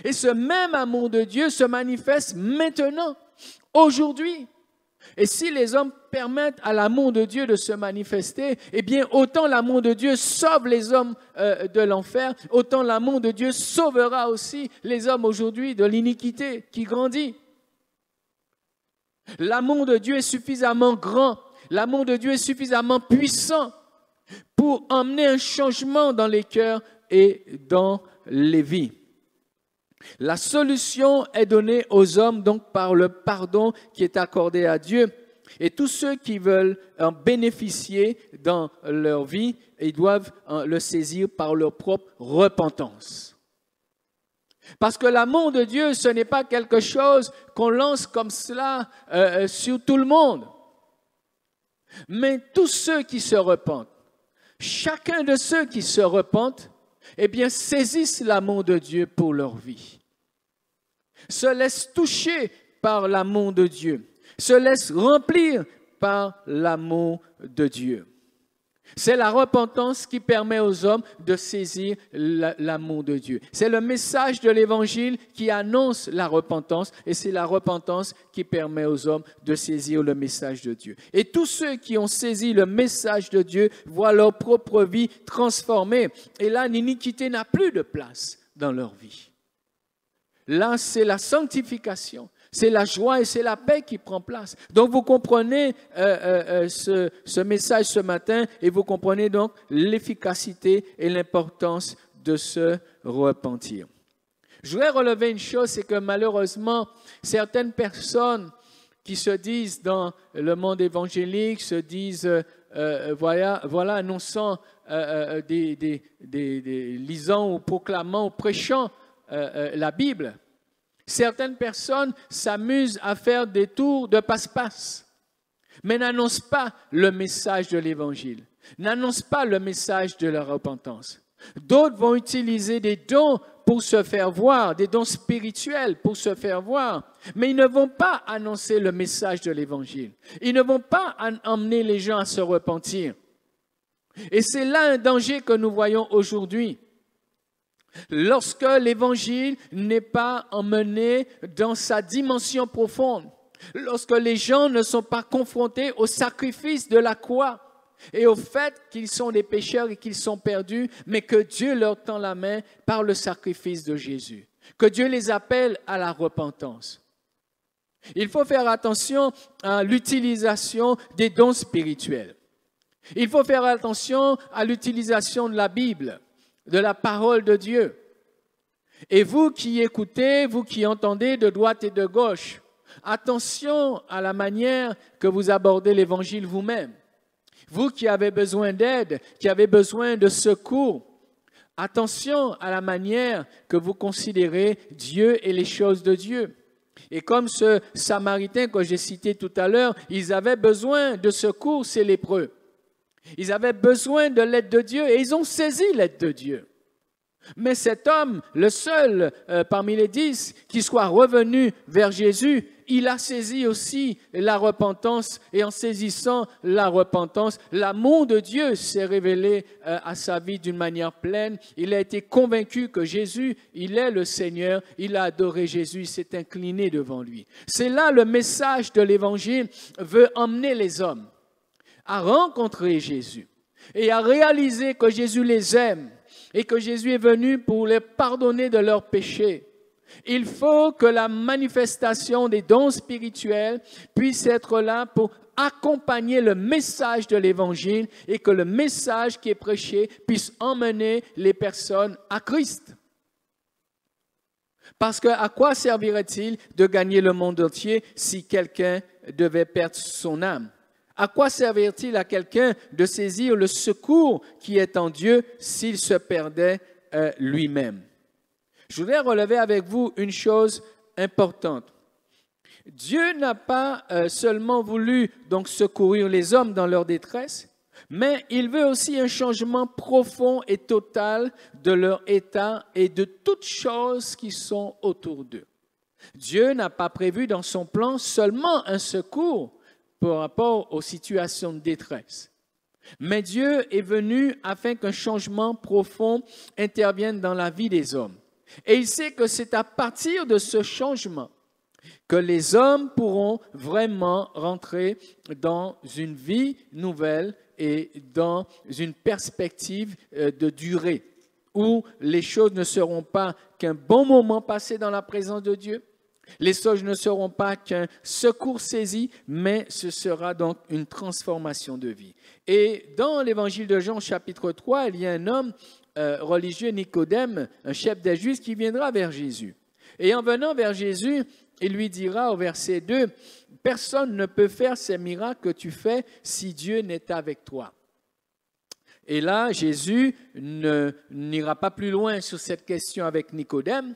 Et ce même amour de Dieu se manifeste maintenant, aujourd'hui. Et si les hommes permettent à l'amour de Dieu de se manifester, eh bien, autant l'amour de Dieu sauve les hommes de l'enfer, autant l'amour de Dieu sauvera aussi les hommes aujourd'hui de l'iniquité qui grandit. L'amour de Dieu est suffisamment grand, l'amour de Dieu est suffisamment puissant pour emmener un changement dans les cœurs et dans les vies. La solution est donnée aux hommes donc par le pardon qui est accordé à Dieu. Et tous ceux qui veulent en bénéficier dans leur vie, ils doivent le saisir par leur propre repentance. Parce que l'amour de Dieu, ce n'est pas quelque chose qu'on lance comme cela sur tout le monde. Mais tous ceux qui se repentent, chacun de ceux qui se repentent, eh bien, saisissent l'amour de Dieu pour leur vie, se laissent toucher par l'amour de Dieu, se laissent remplir par l'amour de Dieu. C'est la repentance qui permet aux hommes de saisir l'amour de Dieu. C'est le message de l'Évangile qui annonce la repentance et c'est la repentance qui permet aux hommes de saisir le message de Dieu. Et tous ceux qui ont saisi le message de Dieu voient leur propre vie transformée. Et là, l'iniquité n'a plus de place dans leur vie. Là, c'est la sanctification. C'est la joie et c'est la paix qui prend place. Donc, vous comprenez ce message ce matin et vous comprenez donc l'efficacité et l'importance de se repentir. Je voudrais relever une chose, c'est que malheureusement, certaines personnes qui se disent dans le monde évangélique, se disent, voilà, annonçant, lisant ou proclamant ou prêchant la Bible. Certaines personnes s'amusent à faire des tours de passe-passe, mais n'annoncent pas le message de l'Évangile, n'annoncent pas le message de la repentance. D'autres vont utiliser des dons pour se faire voir, des dons spirituels pour se faire voir, mais ils ne vont pas annoncer le message de l'Évangile. Ils ne vont pas emmener les gens à se repentir. Et c'est là un danger que nous voyons aujourd'hui. lorsque l'évangile n'est pas emmené dans sa dimension profonde, lorsque les gens ne sont pas confrontés au sacrifice de la croix et au fait qu'ils sont des pécheurs et qu'ils sont perdus, mais que Dieu leur tend la main par le sacrifice de Jésus, que Dieu les appelle à la repentance. Il faut faire attention à l'utilisation des dons spirituels. Il faut faire attention à l'utilisation de la Bible, de la parole de Dieu. Et vous qui écoutez, vous qui entendez de droite et de gauche, attention à la manière que vous abordez l'Évangile vous-même. Vous qui avez besoin d'aide, qui avez besoin de secours, attention à la manière que vous considérez Dieu et les choses de Dieu. Et comme ce Samaritain que j'ai cité tout à l'heure, ils avaient besoin de secours, ces lépreux. Ils avaient besoin de l'aide de Dieu et ils ont saisi l'aide de Dieu. Mais cet homme, le seul parmi les 10 qui soit revenu vers Jésus, il a saisi aussi la repentance et en saisissant la repentance, l'amour de Dieu s'est révélé à sa vie d'une manière pleine. Il a été convaincu que Jésus, il est le Seigneur, il a adoré Jésus, il s'est incliné devant lui. C'est là le message de l'Évangile veut emmener les hommes à rencontrer Jésus et à réaliser que Jésus les aime et que Jésus est venu pour les pardonner de leurs péchés. Il faut que la manifestation des dons spirituels puisse être là pour accompagner le message de l'Évangile et que le message qui est prêché puisse emmener les personnes à Christ. Parce que à quoi servirait-il de gagner le monde entier si quelqu'un devait perdre son âme? À quoi servirait-il à quelqu'un de saisir le secours qui est en Dieu s'il se perdait lui-même? Je voudrais relever avec vous une chose importante. Dieu n'a pas seulement voulu donc secourir les hommes dans leur détresse, mais il veut aussi un changement profond et total de leur état et de toutes choses qui sont autour d'eux. Dieu n'a pas prévu dans son plan seulement un secours par rapport aux situations de détresse. Mais Dieu est venu afin qu'un changement profond intervienne dans la vie des hommes. Et il sait que c'est à partir de ce changement que les hommes pourront vraiment rentrer dans une vie nouvelle et dans une perspective de durée, où les choses ne seront pas qu'un bon moment passé dans la présence de Dieu, les choses ne seront pas qu'un secours saisi, mais ce sera donc une transformation de vie. Et dans l'évangile de Jean, chapitre 3, il y a un homme religieux, Nicodème, un chef des Juifs, qui viendra vers Jésus. Et en venant vers Jésus, il lui dira au verset 2, « Personne ne peut faire ces miracles que tu fais si Dieu n'est avec toi. » Et là, Jésus n'ira pas plus loin sur cette question avec Nicodème,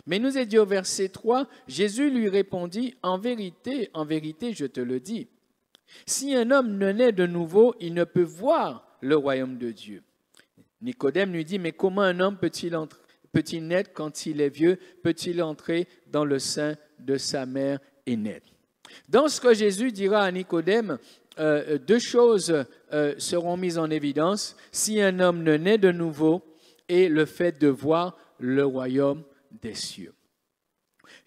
mais il nous est dit au verset 3, Jésus lui répondit, en vérité, je te le dis, si un homme ne naît de nouveau, il ne peut voir le royaume de Dieu. Nicodème lui dit, mais comment un homme peut-il naître quand il est vieux? Peut-il entrer dans le sein de sa mère et naître? Dans ce que Jésus dira à Nicodème, deux choses seront mises en évidence. Si un homme ne naît de nouveau et le fait de voir le royaume des cieux.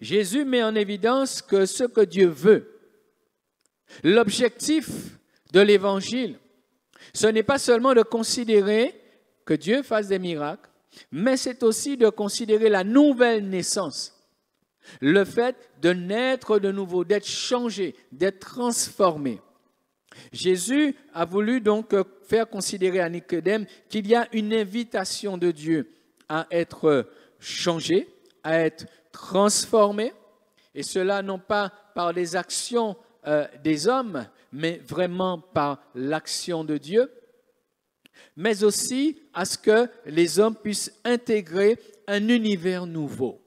Jésus met en évidence que ce que Dieu veut, l'objectif de l'Évangile, ce n'est pas seulement de considérer que Dieu fasse des miracles, mais c'est aussi de considérer la nouvelle naissance, le fait de naître de nouveau, d'être changé, d'être transformé. Jésus a voulu donc faire considérer à Nicodème qu'il y a une invitation de Dieu à être changé, à être transformé, et cela non pas par les actions des hommes, mais vraiment par l'action de Dieu, mais aussi à ce que les hommes puissent intégrer un univers nouveau,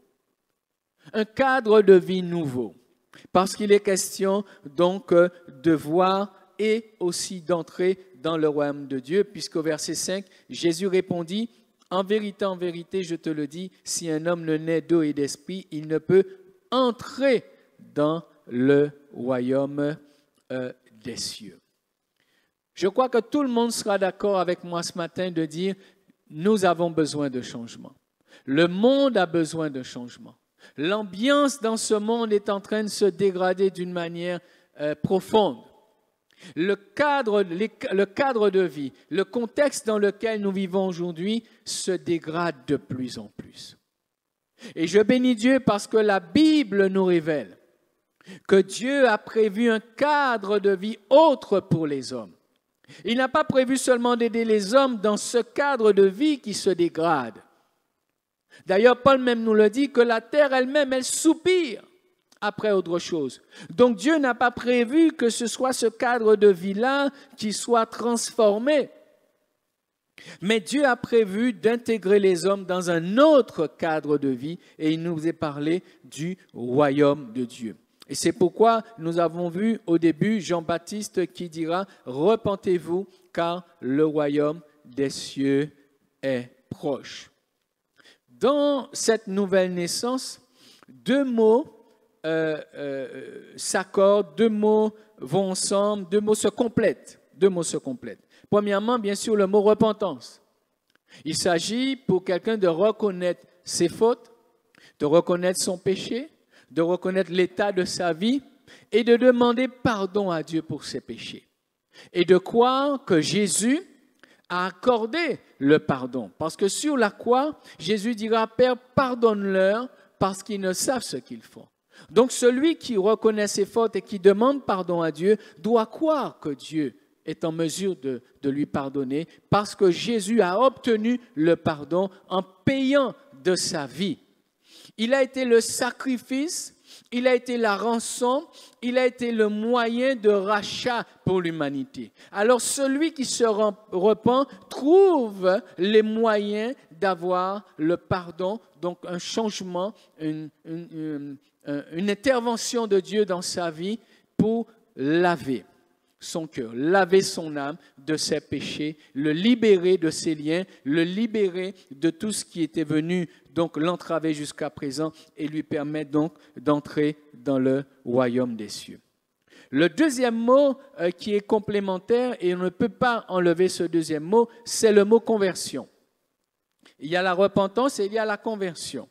un cadre de vie nouveau, parce qu'il est question donc de voir et aussi d'entrer dans le royaume de Dieu, puisqu'au verset 5, Jésus répondit, « En vérité, je te le dis, si un homme ne naît d'eau et d'esprit, il ne peut entrer dans le royaume des cieux. » Je crois que tout le monde sera d'accord avec moi ce matin de dire, nous avons besoin de changement. Le monde a besoin de changement. L'ambiance dans ce monde est en train de se dégrader d'une manière profonde. Le cadre de vie, le contexte dans lequel nous vivons aujourd'hui se dégrade de plus en plus. Et je bénis Dieu parce que la Bible nous révèle que Dieu a prévu un cadre de vie autre pour les hommes. Il n'a pas prévu seulement d'aider les hommes dans ce cadre de vie qui se dégrade. D'ailleurs, Paul même nous le dit que la terre elle-même, elle soupire après autre chose. Donc Dieu n'a pas prévu que ce soit ce cadre de vie-là qui soit transformé. Mais Dieu a prévu d'intégrer les hommes dans un autre cadre de vie et il nous est parlé du royaume de Dieu. Et c'est pourquoi nous avons vu au début Jean-Baptiste qui dira « Repentez-vous car le royaume des cieux est proche ». Dans cette nouvelle naissance, deux mots s'accordent, deux mots vont ensemble, deux mots se complètent. Premièrement, bien sûr, le mot repentance. Il s'agit pour quelqu'un de reconnaître ses fautes, de reconnaître son péché, de reconnaître l'état de sa vie et de demander pardon à Dieu pour ses péchés. Et de croire que Jésus a accordé le pardon. Parce que sur la croix, Jésus dira, Père, pardonne-leur parce qu'ils ne savent ce qu'ils font. Donc celui qui reconnaît ses fautes et qui demande pardon à Dieu doit croire que Dieu est en mesure de lui pardonner parce que Jésus a obtenu le pardon en payant de sa vie. Il a été le sacrifice, il a été la rançon, il a été le moyen de rachat pour l'humanité. Alors celui qui se repent trouve les moyens d'avoir le pardon, donc un changement, une intervention de Dieu dans sa vie pour laver son cœur, laver son âme de ses péchés, le libérer de ses liens, le libérer de tout ce qui était venu donc l'entraver jusqu'à présent et lui permettre donc d'entrer dans le royaume des cieux. Le deuxième mot qui est complémentaire et on ne peut pas enlever ce deuxième mot, c'est le mot conversion. Il y a la repentance et il y a la conversion.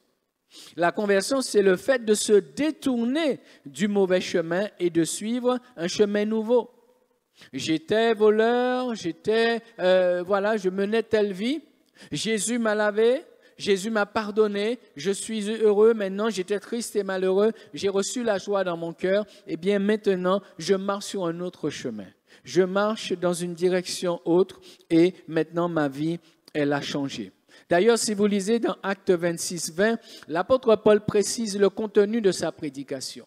La conversion, c'est le fait de se détourner du mauvais chemin et de suivre un chemin nouveau. J'étais voleur, je menais telle vie. Jésus m'a lavé, Jésus m'a pardonné, je suis heureux maintenant, j'étais triste et malheureux, j'ai reçu la joie dans mon cœur. Eh bien maintenant, je marche sur un autre chemin. Je marche dans une direction autre et maintenant ma vie, elle a changé. D'ailleurs, si vous lisez dans Actes 26, 20, l'apôtre Paul précise le contenu de sa prédication.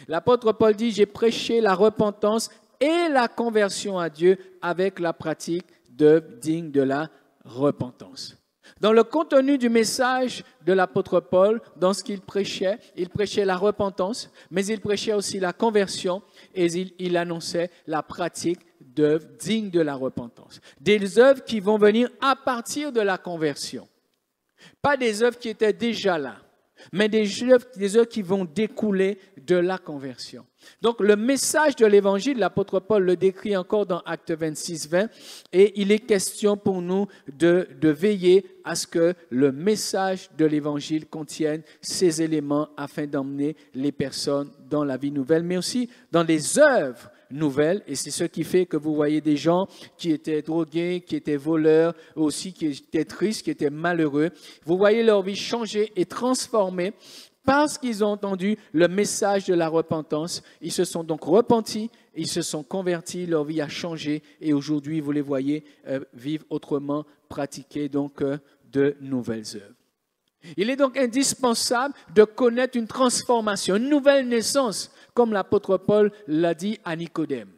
L'apôtre Paul dit, j'ai prêché la repentance et la conversion à Dieu avec la pratique d'œuvres dignes de la repentance. Dans le contenu du message de l'apôtre Paul, dans ce qu'il prêchait, il prêchait la repentance, mais il prêchait aussi la conversion et il annonçait la pratique d'œuvres dignes de la repentance. Des œuvres qui vont venir à partir de la conversion. Pas des œuvres qui étaient déjà là, mais des œuvres qui vont découler de la conversion. Donc le message de l'Évangile, l'apôtre Paul le décrit encore dans Actes 26, 20, et il est question pour nous de veiller à ce que le message de l'Évangile contienne ces éléments afin d'emmener les personnes dans la vie nouvelle, mais aussi dans les œuvres nouvelles. Et c'est ce qui fait que vous voyez des gens qui étaient drogués, qui étaient voleurs, aussi qui étaient tristes, qui étaient malheureux. Vous voyez leur vie changer et transformer parce qu'ils ont entendu le message de la repentance. Ils se sont donc repentis, ils se sont convertis, leur vie a changé et aujourd'hui, vous les voyez vivre autrement, pratiquer donc de nouvelles œuvres. Il est donc indispensable de connaître une transformation, une nouvelle naissance, comme l'apôtre Paul l'a dit à Nicodème.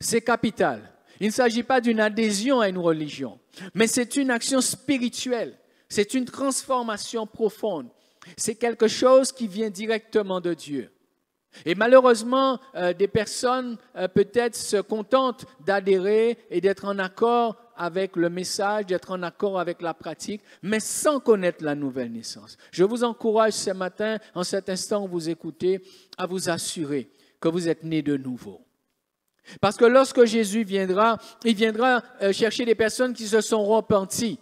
C'est capital. Il ne s'agit pas d'une adhésion à une religion, mais c'est une action spirituelle, c'est une transformation profonde. C'est quelque chose qui vient directement de Dieu. Et malheureusement, des personnes peut-être se contentent d'adhérer et d'être en accord avec le message, d'être en accord avec la pratique, mais sans connaître la nouvelle naissance. Je vous encourage ce matin, en cet instant où vous écoutez, à vous assurer que vous êtes nés de nouveau. Parce que lorsque Jésus viendra, il viendra chercher des personnes qui se sont repenties.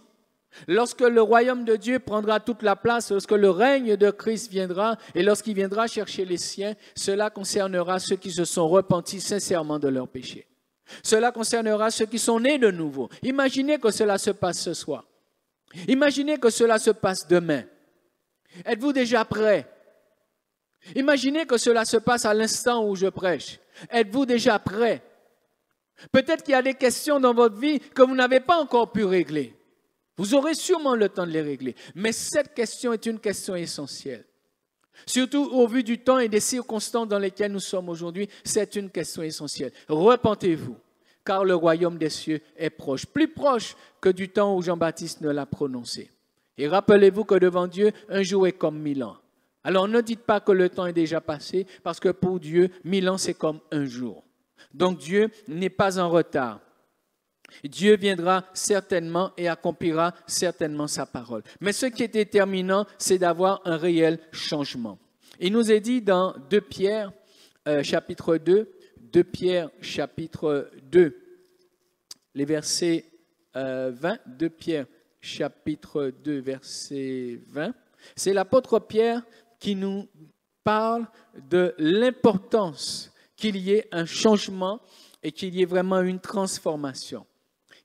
Lorsque le royaume de Dieu prendra toute la place, lorsque le règne de Christ viendra et lorsqu'il viendra chercher les siens, cela concernera ceux qui se sont repentis sincèrement de leurs péchés. Cela concernera ceux qui sont nés de nouveau. Imaginez que cela se passe ce soir. Imaginez que cela se passe demain. Êtes-vous déjà prêts? Imaginez que cela se passe à l'instant où je prêche. Êtes-vous déjà prêts? Peut-être qu'il y a des questions dans votre vie que vous n'avez pas encore pu régler. Vous aurez sûrement le temps de les régler. Mais cette question est une question essentielle. Surtout au vu du temps et des circonstances dans lesquelles nous sommes aujourd'hui, c'est une question essentielle. Repentez-vous, car le royaume des cieux est proche, plus proche que du temps où Jean-Baptiste ne l'a prononcé. Et rappelez-vous que devant Dieu, un jour est comme 1000 ans. Alors ne dites pas que le temps est déjà passé, parce que pour Dieu, 1000 ans c'est comme un jour. Donc Dieu n'est pas en retard. Dieu viendra certainement et accomplira certainement sa parole. Mais ce qui est déterminant, c'est d'avoir un réel changement. Il nous est dit dans 2 Pierre, chapitre 2, 2 Pierre, chapitre 2, les versets 20, 2 Pierre, chapitre 2, verset 20. C'est l'apôtre Pierre qui nous parle de l'importance qu'il y ait un changement et qu'il y ait vraiment une transformation.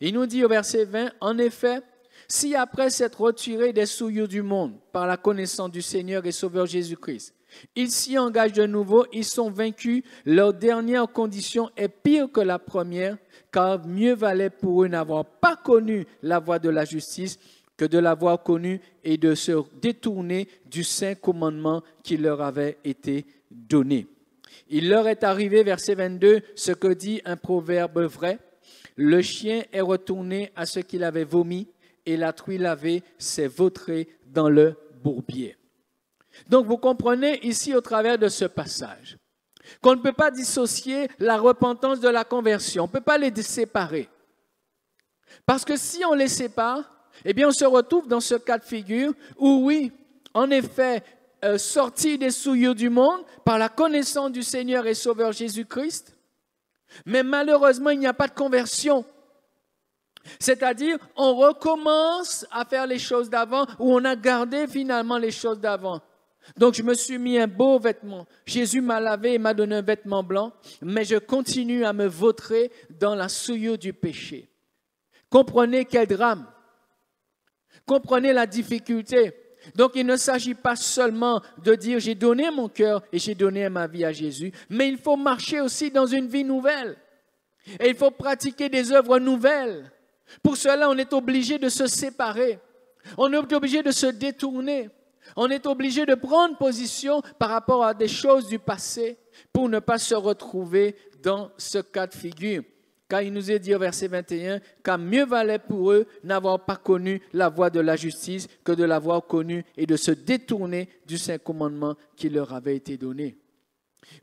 Il nous dit au verset 20, « En effet, si après s'être retirés des souillures du monde par la connaissance du Seigneur et Sauveur Jésus-Christ, ils s'y engagent de nouveau, ils sont vaincus, leur dernière condition est pire que la première, car mieux valait pour eux n'avoir pas connu la voie de la justice que de l'avoir connue et de se détourner du saint commandement qui leur avait été donné. Il leur est arrivé, verset 22, ce que dit un proverbe vrai, le chien est retourné à ce qu'il avait vomi et la truie lavée s'est vautrée dans le bourbier. » Donc vous comprenez ici au travers de ce passage qu'on ne peut pas dissocier la repentance de la conversion, on ne peut pas les séparer. Parce que si on les sépare, eh bien on se retrouve dans ce cas de figure où oui, en effet, sortis des souillures du monde par la connaissance du Seigneur et Sauveur Jésus-Christ, mais malheureusement, il n'y a pas de conversion. C'est-à-dire, on recommence à faire les choses d'avant ou on a gardé finalement les choses d'avant. Donc, je me suis mis un beau vêtement. Jésus m'a lavé et m'a donné un vêtement blanc, mais je continue à me vautrer dans la souillure du péché. Comprenez quel drame. Comprenez la difficulté. Donc, il ne s'agit pas seulement de dire « j'ai donné mon cœur et j'ai donné ma vie à Jésus », mais il faut marcher aussi dans une vie nouvelle. Et il faut pratiquer des œuvres nouvelles. Pour cela, on est obligé de se séparer. On est obligé de se détourner. On est obligé de prendre position par rapport à des choses du passé pour ne pas se retrouver dans ce cas de figure. Car il nous est dit au verset 21, « Car mieux valait pour eux n'avoir pas connu la voie de la justice que de l'avoir connue et de se détourner du saint commandement qui leur avait été donné. »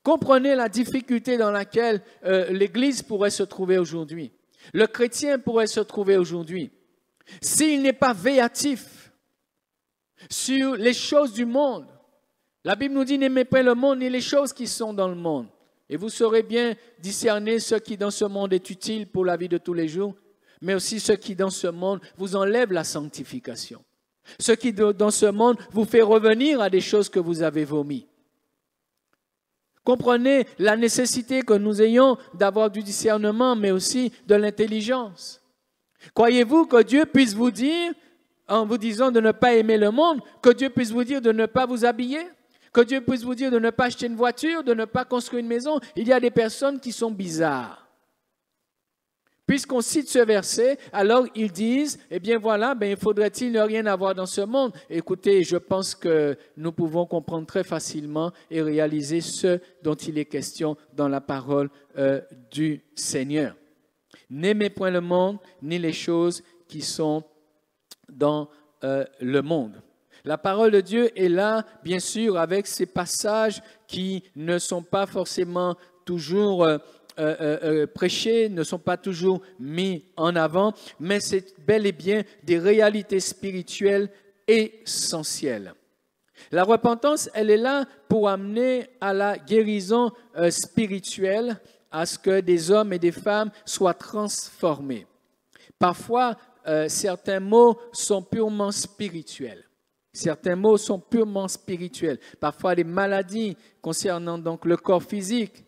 Comprenez la difficulté dans laquelle l'Église pourrait se trouver aujourd'hui. Le chrétien pourrait se trouver aujourd'hui. S'il n'est pas véatif sur les choses du monde, la Bible nous dit « N'aimez pas le monde ni les choses qui sont dans le monde. » Et vous saurez bien discerner ce qui dans ce monde est utile pour la vie de tous les jours, mais aussi ce qui dans ce monde vous enlève la sanctification. Ce qui dans ce monde vous fait revenir à des choses que vous avez vomies. Comprenez la nécessité que nous ayons d'avoir du discernement, mais aussi de l'intelligence. Croyez-vous que Dieu puisse vous dire, en vous disant de ne pas aimer le monde, que Dieu puisse vous dire de ne pas vous habiller? Que Dieu puisse vous dire de ne pas acheter une voiture, de ne pas construire une maison? Il y a des personnes qui sont bizarres. Puisqu'on cite ce verset, alors ils disent, eh bien voilà, faudrait-il ne rien avoir dans ce monde? Écoutez, je pense que nous pouvons comprendre très facilement et réaliser ce dont il est question dans la parole du Seigneur. N'aimez point le monde, ni les choses qui sont dans le monde. La parole de Dieu est là, bien sûr, avec ces passages qui ne sont pas forcément toujours prêchés, ne sont pas toujours mis en avant, mais c'est bel et bien des réalités spirituelles essentielles. La repentance, elle est là pour amener à la guérison spirituelle, à ce que des hommes et des femmes soient transformés. Parfois, certains mots sont purement spirituels. Certains mots sont purement spirituels. Parfois, des maladies concernant donc le corps physique.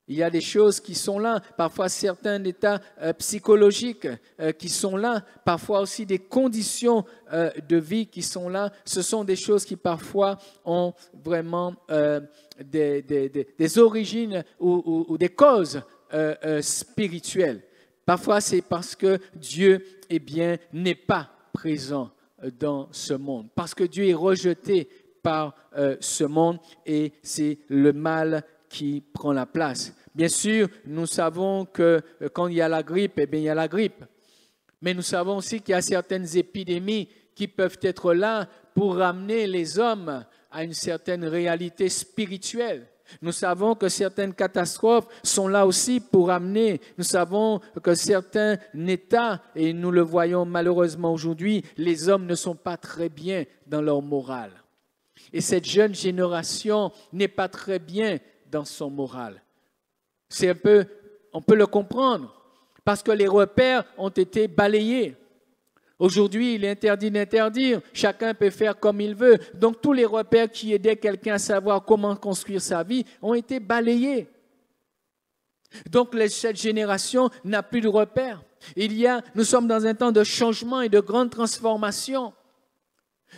Il y a des choses qui sont là. Parfois, certains états psychologiques qui sont là. Parfois aussi des conditions de vie qui sont là. Ce sont des choses qui parfois ont vraiment des origines ou des causes spirituelles. Parfois, c'est parce que Dieu, n'est pas présent dans ce monde. Parce que Dieu est rejeté par ce monde et c'est le mal qui prend la place. Bien sûr, nous savons que quand il y a la grippe, il y a la grippe. Mais nous savons aussi qu'il y a certaines épidémies qui peuvent être là pour ramener les hommes à une certaine réalité spirituelle. Nous savons que certaines catastrophes sont là aussi pour amener. Nous savons que certains états, et nous le voyons malheureusement aujourd'hui, les hommes ne sont pas très bien dans leur morale. Et cette jeune génération n'est pas très bien dans son moral. On peut le comprendre, parce que les repères ont été balayés. Aujourd'hui, il est interdit d'interdire. Chacun peut faire comme il veut. Donc, tous les repères qui aidaient quelqu'un à savoir comment construire sa vie ont été balayés. Donc, cette génération n'a plus de repères. Nous sommes dans un temps de changement et de grande transformation.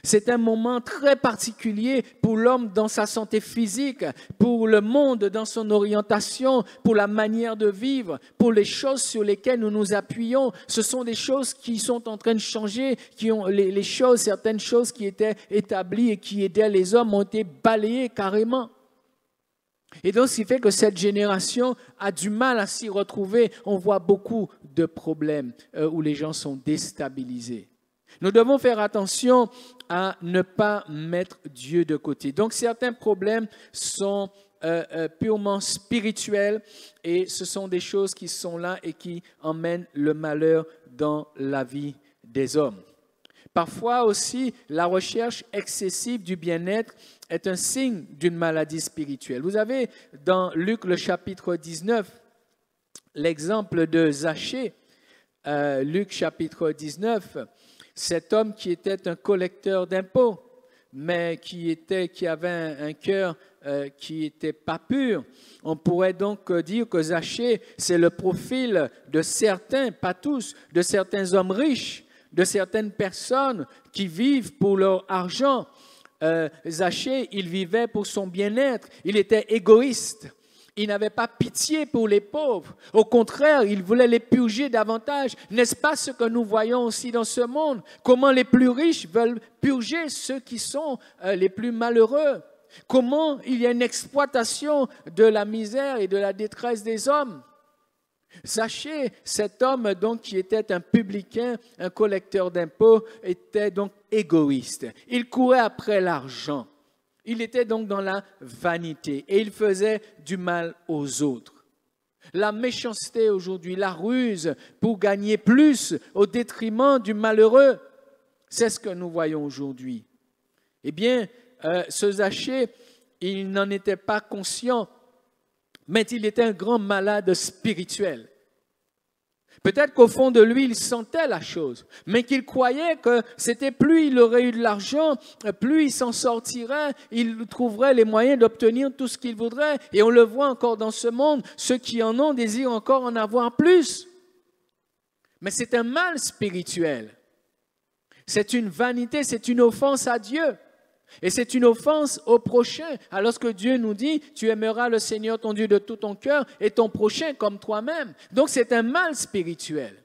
C'est un moment très particulier pour l'homme dans sa santé physique, pour le monde dans son orientation, pour la manière de vivre, pour les choses sur lesquelles nous nous appuyons. Ce sont des choses qui sont en train de changer, certaines choses qui étaient établies et qui aidaient les hommes ont été balayées carrément. Et donc, ce qui fait que cette génération a du mal à s'y retrouver. On voit beaucoup de problèmes où les gens sont déstabilisés. Nous devons faire attention à ne pas mettre Dieu de côté. Donc, certains problèmes sont purement spirituels et ce sont des choses qui sont là et qui emmènent le malheur dans la vie des hommes. Parfois aussi, la recherche excessive du bien-être est un signe d'une maladie spirituelle. Vous avez dans Luc le chapitre 19 l'exemple de Zachée. Luc chapitre 19, cet homme qui était un collecteur d'impôts, mais qui avait un cœur qui n'était pas pur. On pourrait donc dire que Zachée, c'est le profil de certains, pas tous, de certains hommes riches, de certaines personnes qui vivent pour leur argent. Zachée, il vivait pour son bien-être, il était égoïste. Il n'avait pas pitié pour les pauvres. Au contraire, il voulait les purger davantage. N'est-ce pas ce que nous voyons aussi dans ce monde? Comment les plus riches veulent purger ceux qui sont les plus malheureux? Comment il y a une exploitation de la misère et de la détresse des hommes? Zachée, cet homme donc qui était un publicain, un collecteur d'impôts, était donc égoïste. Il courait après l'argent. Il était donc dans la vanité et il faisait du mal aux autres. La méchanceté aujourd'hui, la ruse pour gagner plus au détriment du malheureux, c'est ce que nous voyons aujourd'hui. Eh bien, ce Zachée, il n'en était pas conscient, mais il était un grand malade spirituel. Peut-être qu'au fond de lui, il sentait la chose, mais qu'il croyait que c'était plus il aurait eu de l'argent, plus il s'en sortirait, il trouverait les moyens d'obtenir tout ce qu'il voudrait. Et on le voit encore dans ce monde, ceux qui en ont désirent encore en avoir plus. Mais c'est un mal spirituel. C'est une vanité, c'est une offense à Dieu. Et c'est une offense au prochain. Alors que Dieu nous dit, tu aimeras le Seigneur ton Dieu de tout ton cœur et ton prochain comme toi-même. Donc c'est un mal spirituel.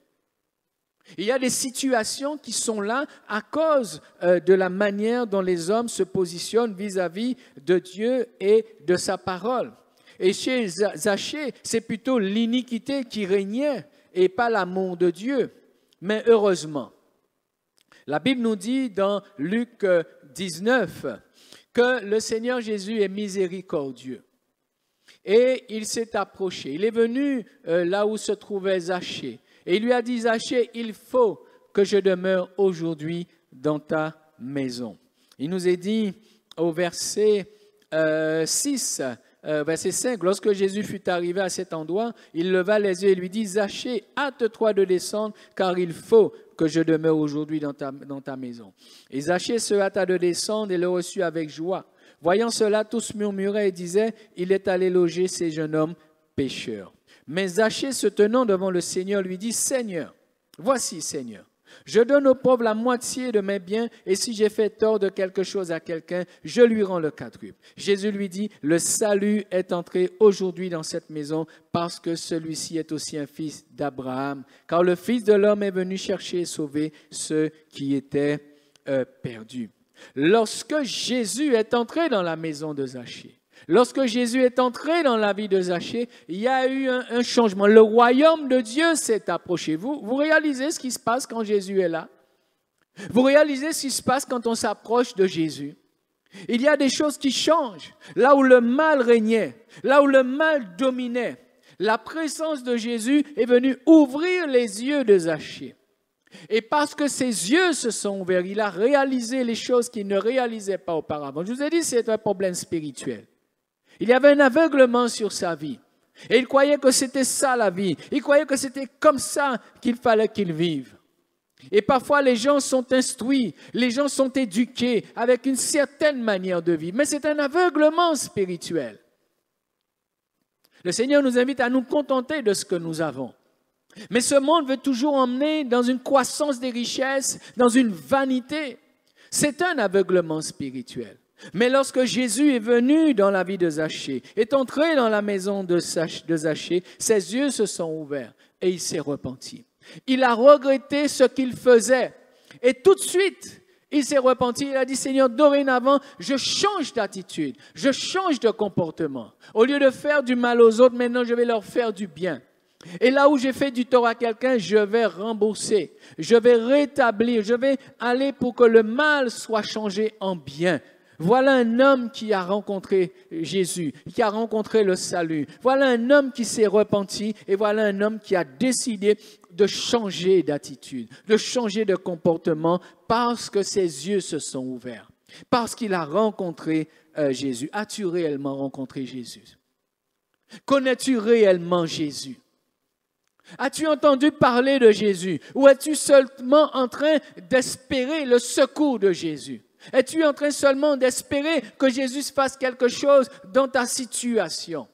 Il y a des situations qui sont là à cause de la manière dont les hommes se positionnent vis-à-vis de Dieu et de sa parole. Et chez Zachée, c'est plutôt l'iniquité qui régnait et pas l'amour de Dieu. Mais heureusement, la Bible nous dit dans Luc 19 que le Seigneur Jésus est miséricordieux. Et il s'est approché. Il est venu là où se trouvait Zachée. Et il lui a dit, Zachée, il faut que je demeure aujourd'hui dans ta maison. Il nous est dit au verset 6, verset 5, lorsque Jésus fut arrivé à cet endroit, il leva les yeux et lui dit, Zachée, hâte-toi de descendre, car il faut que je demeure aujourd'hui dans ta maison. Et Zachée se hâta de descendre et le reçut avec joie. Voyant cela, tous murmuraient et disaient, il est allé loger ces jeunes hommes pécheurs. Mais Zachée, se tenant devant le Seigneur, lui dit, Seigneur, voici, Seigneur, je donne aux pauvres la moitié de mes biens, et si j'ai fait tort de quelque chose à quelqu'un, je lui rends le quadruple. Jésus lui dit, le salut est entré aujourd'hui dans cette maison, parce que celui-ci est aussi un fils d'Abraham, car le Fils de l'homme est venu chercher et sauver ceux qui étaient perdus. Lorsque Jésus est entré dans la maison de Zachée, lorsque Jésus est entré dans la vie de Zachée, il y a eu un changement. Le royaume de Dieu s'est approché. Vous réalisez ce qui se passe quand Jésus est là? Vous réalisez ce qui se passe quand on s'approche de Jésus? Il y a des choses qui changent. Là où le mal régnait, là où le mal dominait, la présence de Jésus est venue ouvrir les yeux de Zachée. Et parce que ses yeux se sont ouverts, il a réalisé les choses qu'il ne réalisait pas auparavant. Je vous ai dit, c'est un problème spirituel. Il y avait un aveuglement sur sa vie. Et il croyait que c'était ça la vie. Il croyait que c'était comme ça qu'il fallait qu'il vive. Et parfois, les gens sont instruits, les gens sont éduqués avec une certaine manière de vivre. Mais c'est un aveuglement spirituel. Le Seigneur nous invite à nous contenter de ce que nous avons. Mais ce monde veut toujours emmener dans une croissance des richesses, dans une vanité. C'est un aveuglement spirituel. Mais lorsque Jésus est venu dans la vie de Zachée, est entré dans la maison de Zachée, ses yeux se sont ouverts et il s'est repenti. Il a regretté ce qu'il faisait et tout de suite, il s'est repenti. Il a dit, Seigneur, dorénavant, je change d'attitude, je change de comportement. Au lieu de faire du mal aux autres, maintenant je vais leur faire du bien. Et là où j'ai fait du tort à quelqu'un, je vais rembourser, je vais rétablir, je vais aller pour que le mal soit changé en bien. Voilà un homme qui a rencontré Jésus, qui a rencontré le salut. Voilà un homme qui s'est repenti et voilà un homme qui a décidé de changer d'attitude, de changer de comportement parce que ses yeux se sont ouverts, parce qu'il a rencontré Jésus. As-tu réellement rencontré Jésus? Connais-tu réellement Jésus? As-tu entendu parler de Jésus ou es-tu seulement en train d'espérer le secours de Jésus? Es-tu en train seulement d'espérer que Jésus fasse quelque chose dans ta situation?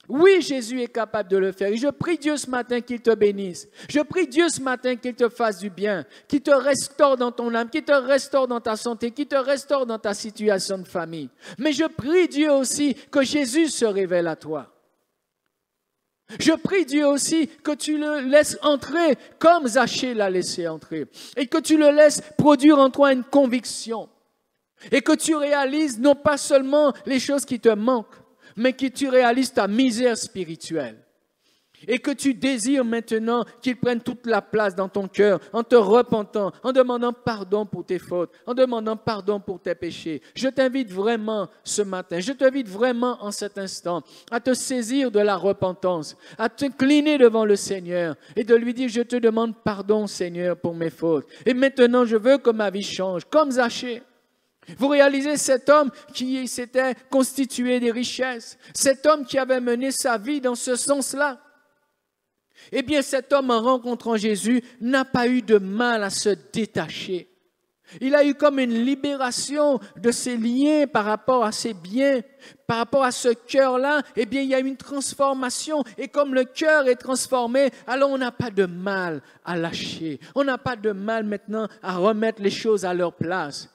Oui, Jésus est capable de le faire. Et je prie Dieu ce matin qu'il te bénisse. Je prie Dieu ce matin qu'il te fasse du bien, qu'il te restaure dans ton âme, qu'il te restaure dans ta santé, qu'il te restaure dans ta situation de famille. Mais je prie Dieu aussi que Jésus se révèle à toi. Je prie Dieu aussi que tu le laisses entrer comme Zachée l'a laissé entrer et que tu le laisses produire en toi une conviction et que tu réalises non pas seulement les choses qui te manquent, mais que tu réalises ta misère spirituelle et que tu désires maintenant qu'il prenne toute la place dans ton cœur en te repentant, en demandant pardon pour tes fautes, en demandant pardon pour tes péchés. Je t'invite vraiment ce matin, je t'invite vraiment en cet instant à te saisir de la repentance, à t'incliner devant le Seigneur et de lui dire, je te demande pardon Seigneur pour mes fautes. Et maintenant je veux que ma vie change, comme Zachée. Vous réalisez cet homme qui s'était constitué des richesses, cet homme qui avait mené sa vie dans ce sens-là. Eh bien, cet homme, en rencontrant Jésus, n'a pas eu de mal à se détacher. Il a eu comme une libération de ses liens par rapport à ses biens, par rapport à ce cœur-là. Eh bien, il y a eu une transformation. Et comme le cœur est transformé, alors on n'a pas de mal à lâcher. On n'a pas de mal maintenant à remettre les choses à leur place.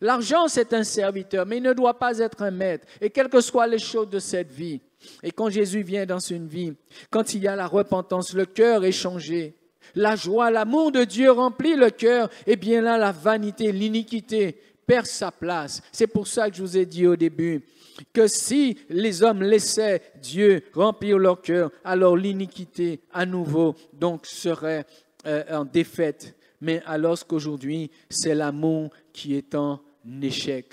L'argent, c'est un serviteur, mais il ne doit pas être un maître. Et quelles que soient les choses de cette vie, et quand Jésus vient dans une vie, quand il y a la repentance, le cœur est changé, la joie, l'amour de Dieu remplit le cœur, et bien là, la vanité, l'iniquité perd sa place. C'est pour ça que je vous ai dit au début que si les hommes laissaient Dieu remplir leur cœur, alors l'iniquité à nouveau donc serait en défaite. Mais alors qu'aujourd'hui, c'est l'amour qui est en échec.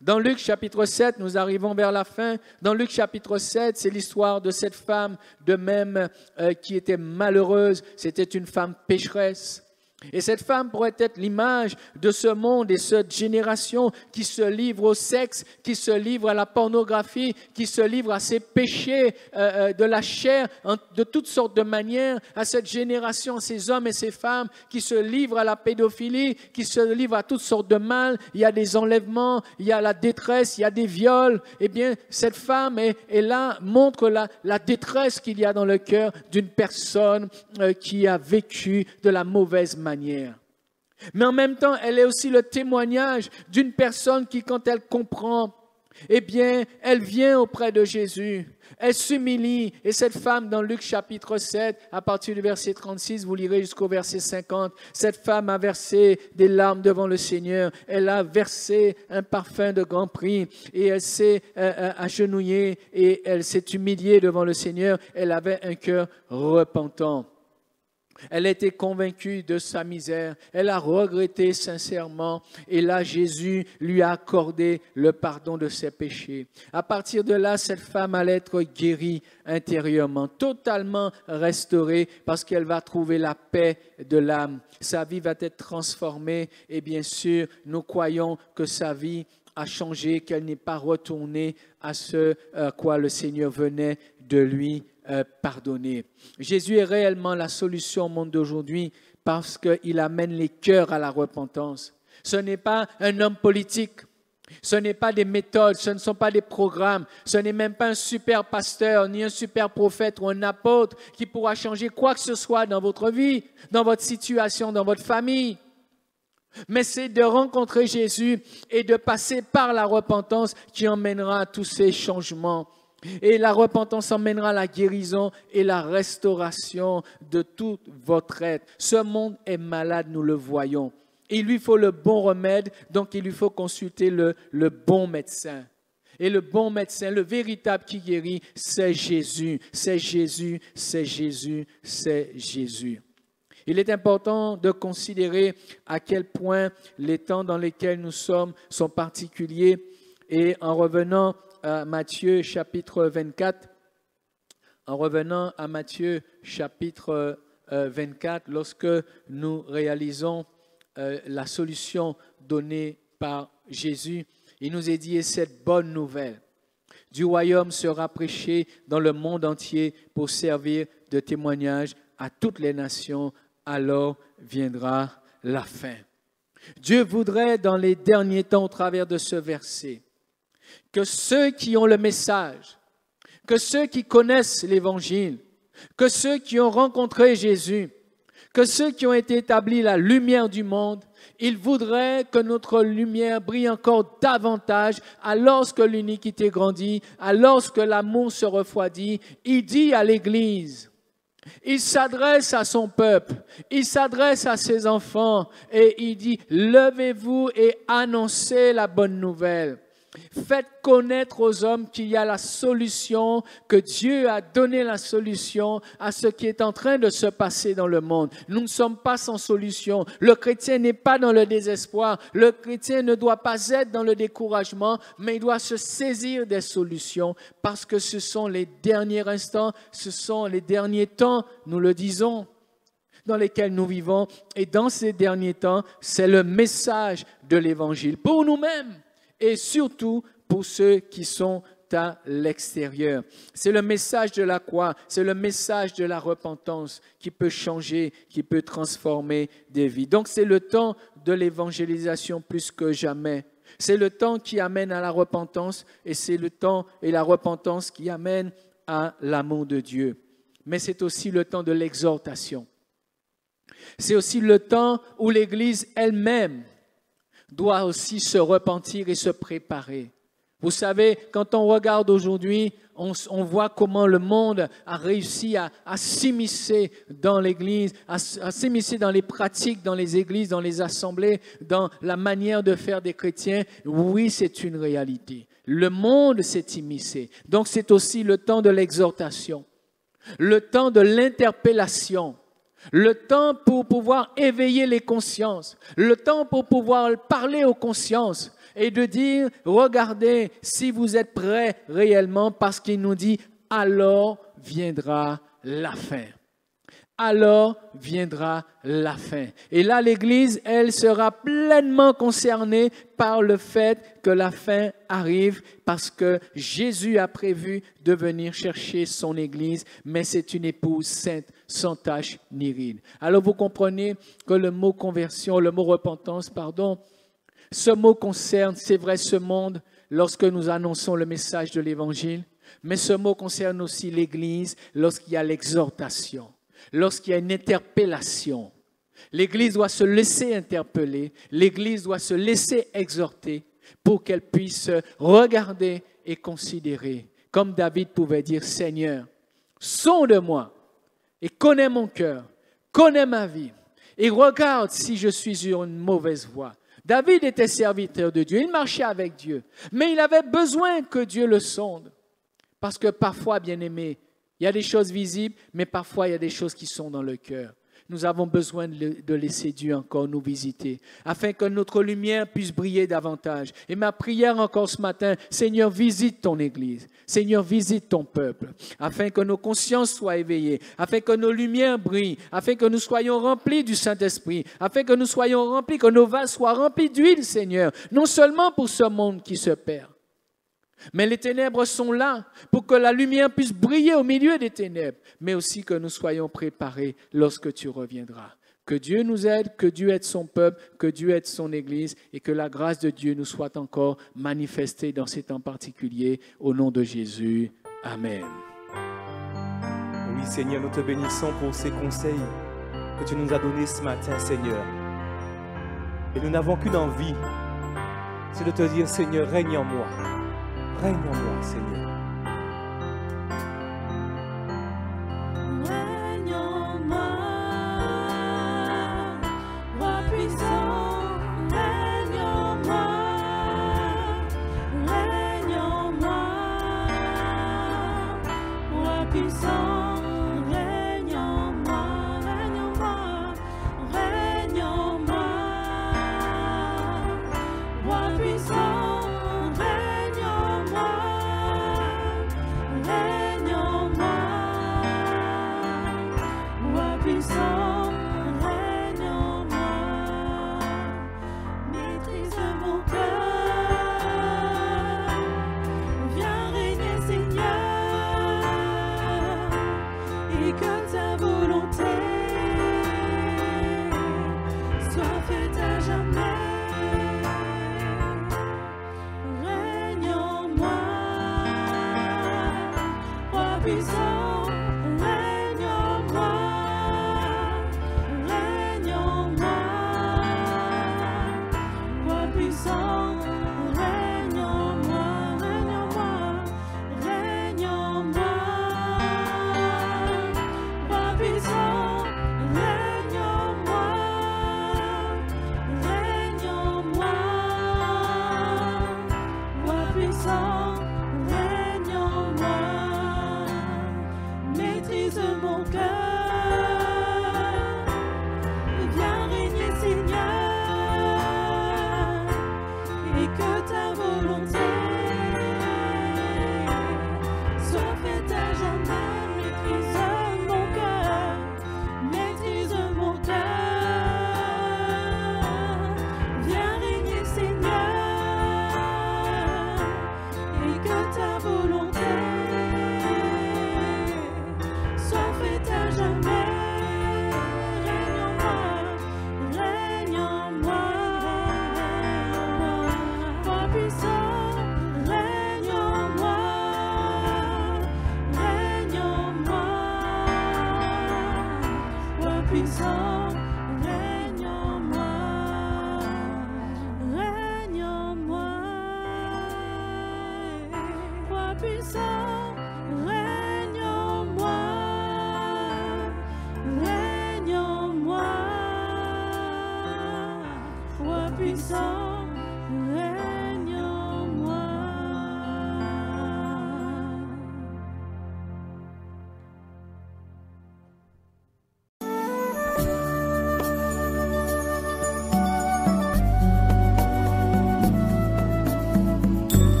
Dans Luc chapitre 7, nous arrivons vers la fin. Dans Luc chapitre 7, c'est l'histoire de cette femme de même qui était malheureuse. C'était une femme pécheresse. Et cette femme pourrait être l'image de ce monde et cette génération qui se livre au sexe, qui se livre à la pornographie, qui se livre à ces péchés de la chair, de toutes sortes de manières, à cette génération, ces hommes et ces femmes qui se livrent à la pédophilie, qui se livrent à toutes sortes de mal. Il y a des enlèvements, il y a la détresse, il y a des viols. Eh bien, cette femme est là, montre la détresse qu'il y a dans le cœur d'une personne qui a vécu de la mauvaise manière. Mais en même temps, elle est aussi le témoignage d'une personne qui, quand elle comprend, eh bien, elle vient auprès de Jésus, elle s'humilie. Et cette femme, dans Luc chapitre 7, à partir du verset 36, vous lirez jusqu'au verset 50, cette femme a versé des larmes devant le Seigneur, elle a versé un parfum de grand prix, et elle s'est agenouillée, et elle s'est humiliée devant le Seigneur. Elle avait un cœur repentant. Elle était convaincue de sa misère, elle a regretté sincèrement et là Jésus lui a accordé le pardon de ses péchés. À partir de là, cette femme allait être guérie intérieurement, totalement restaurée parce qu'elle va trouver la paix de l'âme. Sa vie va être transformée et bien sûr, nous croyons que sa vie a changé, qu'elle n'est pas retournée à ce à quoi le Seigneur venait de lui pardonner. Jésus est réellement la solution au monde d'aujourd'hui parce qu'il amène les cœurs à la repentance. Ce n'est pas un homme politique, ce n'est pas des méthodes, ce ne sont pas des programmes, ce n'est même pas un super pasteur, ni un super prophète ou un apôtre qui pourra changer quoi que ce soit dans votre vie, dans votre situation, dans votre famille. Mais c'est de rencontrer Jésus et de passer par la repentance qui emmènera à tous ces changements. Et la repentance emmènera la guérison et la restauration de tout votre être. Ce monde est malade, nous le voyons. Il lui faut le bon remède, donc il lui faut consulter le bon médecin. Et le bon médecin, le véritable qui guérit, c'est Jésus. C'est Jésus, c'est Jésus, c'est Jésus. Il est important de considérer à quel point les temps dans lesquels nous sommes sont particuliers. Et en revenant à Matthieu chapitre 24, lorsque nous réalisons la solution donnée par Jésus, il nous est dit, et cette bonne nouvelle du royaume sera prêchée dans le monde entier pour servir de témoignage à toutes les nations, alors viendra la fin. Dieu voudrait dans les derniers temps, au travers de ce verset, que ceux qui ont le message, que ceux qui connaissent l'Évangile, que ceux qui ont rencontré Jésus, que ceux qui ont été établis la lumière du monde, il voudrait que notre lumière brille encore davantage alors que l'iniquité grandit, alors que l'amour se refroidit. Il dit à l'Église, il s'adresse à son peuple, il s'adresse à ses enfants et il dit, levez-vous et annoncez la bonne nouvelle. Faites connaître aux hommes qu'il y a la solution, que Dieu a donné la solution à ce qui est en train de se passer dans le monde. Nous ne sommes pas sans solution. Le chrétien n'est pas dans le désespoir. Le chrétien ne doit pas être dans le découragement, mais il doit se saisir des solutions parce que ce sont les derniers instants, ce sont les derniers temps, nous le disons, dans lesquels nous vivons. Et dans ces derniers temps, c'est le message de l'Évangile pour nous-mêmes. Et surtout pour ceux qui sont à l'extérieur. C'est le message de la croix, c'est le message de la repentance qui peut changer, qui peut transformer des vies. Donc c'est le temps de l'évangélisation plus que jamais. C'est le temps qui amène à la repentance et c'est le temps et la repentance qui amène à l'amour de Dieu. Mais c'est aussi le temps de l'exhortation. C'est aussi le temps où l'Église elle-même doit aussi se repentir et se préparer. Vous savez, quand on regarde aujourd'hui, on voit comment le monde a réussi à s'immiscer dans l'Église, à s'immiscer dans les pratiques, dans les églises, dans les assemblées, dans la manière de faire des chrétiens. Oui, c'est une réalité. Le monde s'est immiscé. Donc, c'est aussi le temps de l'exhortation, le temps de l'interpellation, le temps pour pouvoir éveiller les consciences, le temps pour pouvoir parler aux consciences et de dire, regardez si vous êtes prêts réellement parce qu'il nous dit, alors viendra la fin. alors viendra la fin. Et là, l'Église, elle sera pleinement concernée par le fait que la fin arrive parce que Jésus a prévu de venir chercher son Église, mais c'est une épouse sainte, sans tache ni ride. Alors vous comprenez que le mot conversion, le mot repentance, pardon, ce mot concerne, c'est vrai, ce monde lorsque nous annonçons le message de l'Évangile, mais ce mot concerne aussi l'Église lorsqu'il y a l'exhortation. Lorsqu'il y a une interpellation, l'Église doit se laisser interpeller, l'Église doit se laisser exhorter pour qu'elle puisse regarder et considérer. Comme David pouvait dire, Seigneur, sonde-moi et connais mon cœur, connais ma vie et regarde si je suis sur une mauvaise voie. David était serviteur de Dieu, il marchait avec Dieu, mais il avait besoin que Dieu le sonde. Parce que parfois, bien-aimés, il y a des choses visibles, mais parfois il y a des choses qui sont dans le cœur. Nous avons besoin de laisser Dieu encore nous visiter, afin que notre lumière puisse briller davantage. Et ma prière encore ce matin, Seigneur, visite ton Église, Seigneur, visite ton peuple, afin que nos consciences soient éveillées, afin que nos lumières brillent, afin que nous soyons remplis du Saint-Esprit, afin que nous soyons remplis, que nos vases soient remplis d'huile, Seigneur, non seulement pour ce monde qui se perd, mais les ténèbres sont là pour que la lumière puisse briller au milieu des ténèbres, mais aussi que nous soyons préparés lorsque tu reviendras. Que Dieu nous aide, que Dieu aide son peuple, que Dieu aide son Église et que la grâce de Dieu nous soit encore manifestée dans ces temps particuliers. Au nom de Jésus, Amen. Oui, Seigneur, nous te bénissons pour ces conseils que tu nous as donnés ce matin, Seigneur. Et nous n'avons qu'une envie, c'est de te dire, Seigneur, règne en moi. Règne en moi, Seigneur. Règne en moi, roi puissant, règne en moi, règne en moi, roi puissant, règne en moi, règne en moi, règne en moi, roi puissant. Puissant,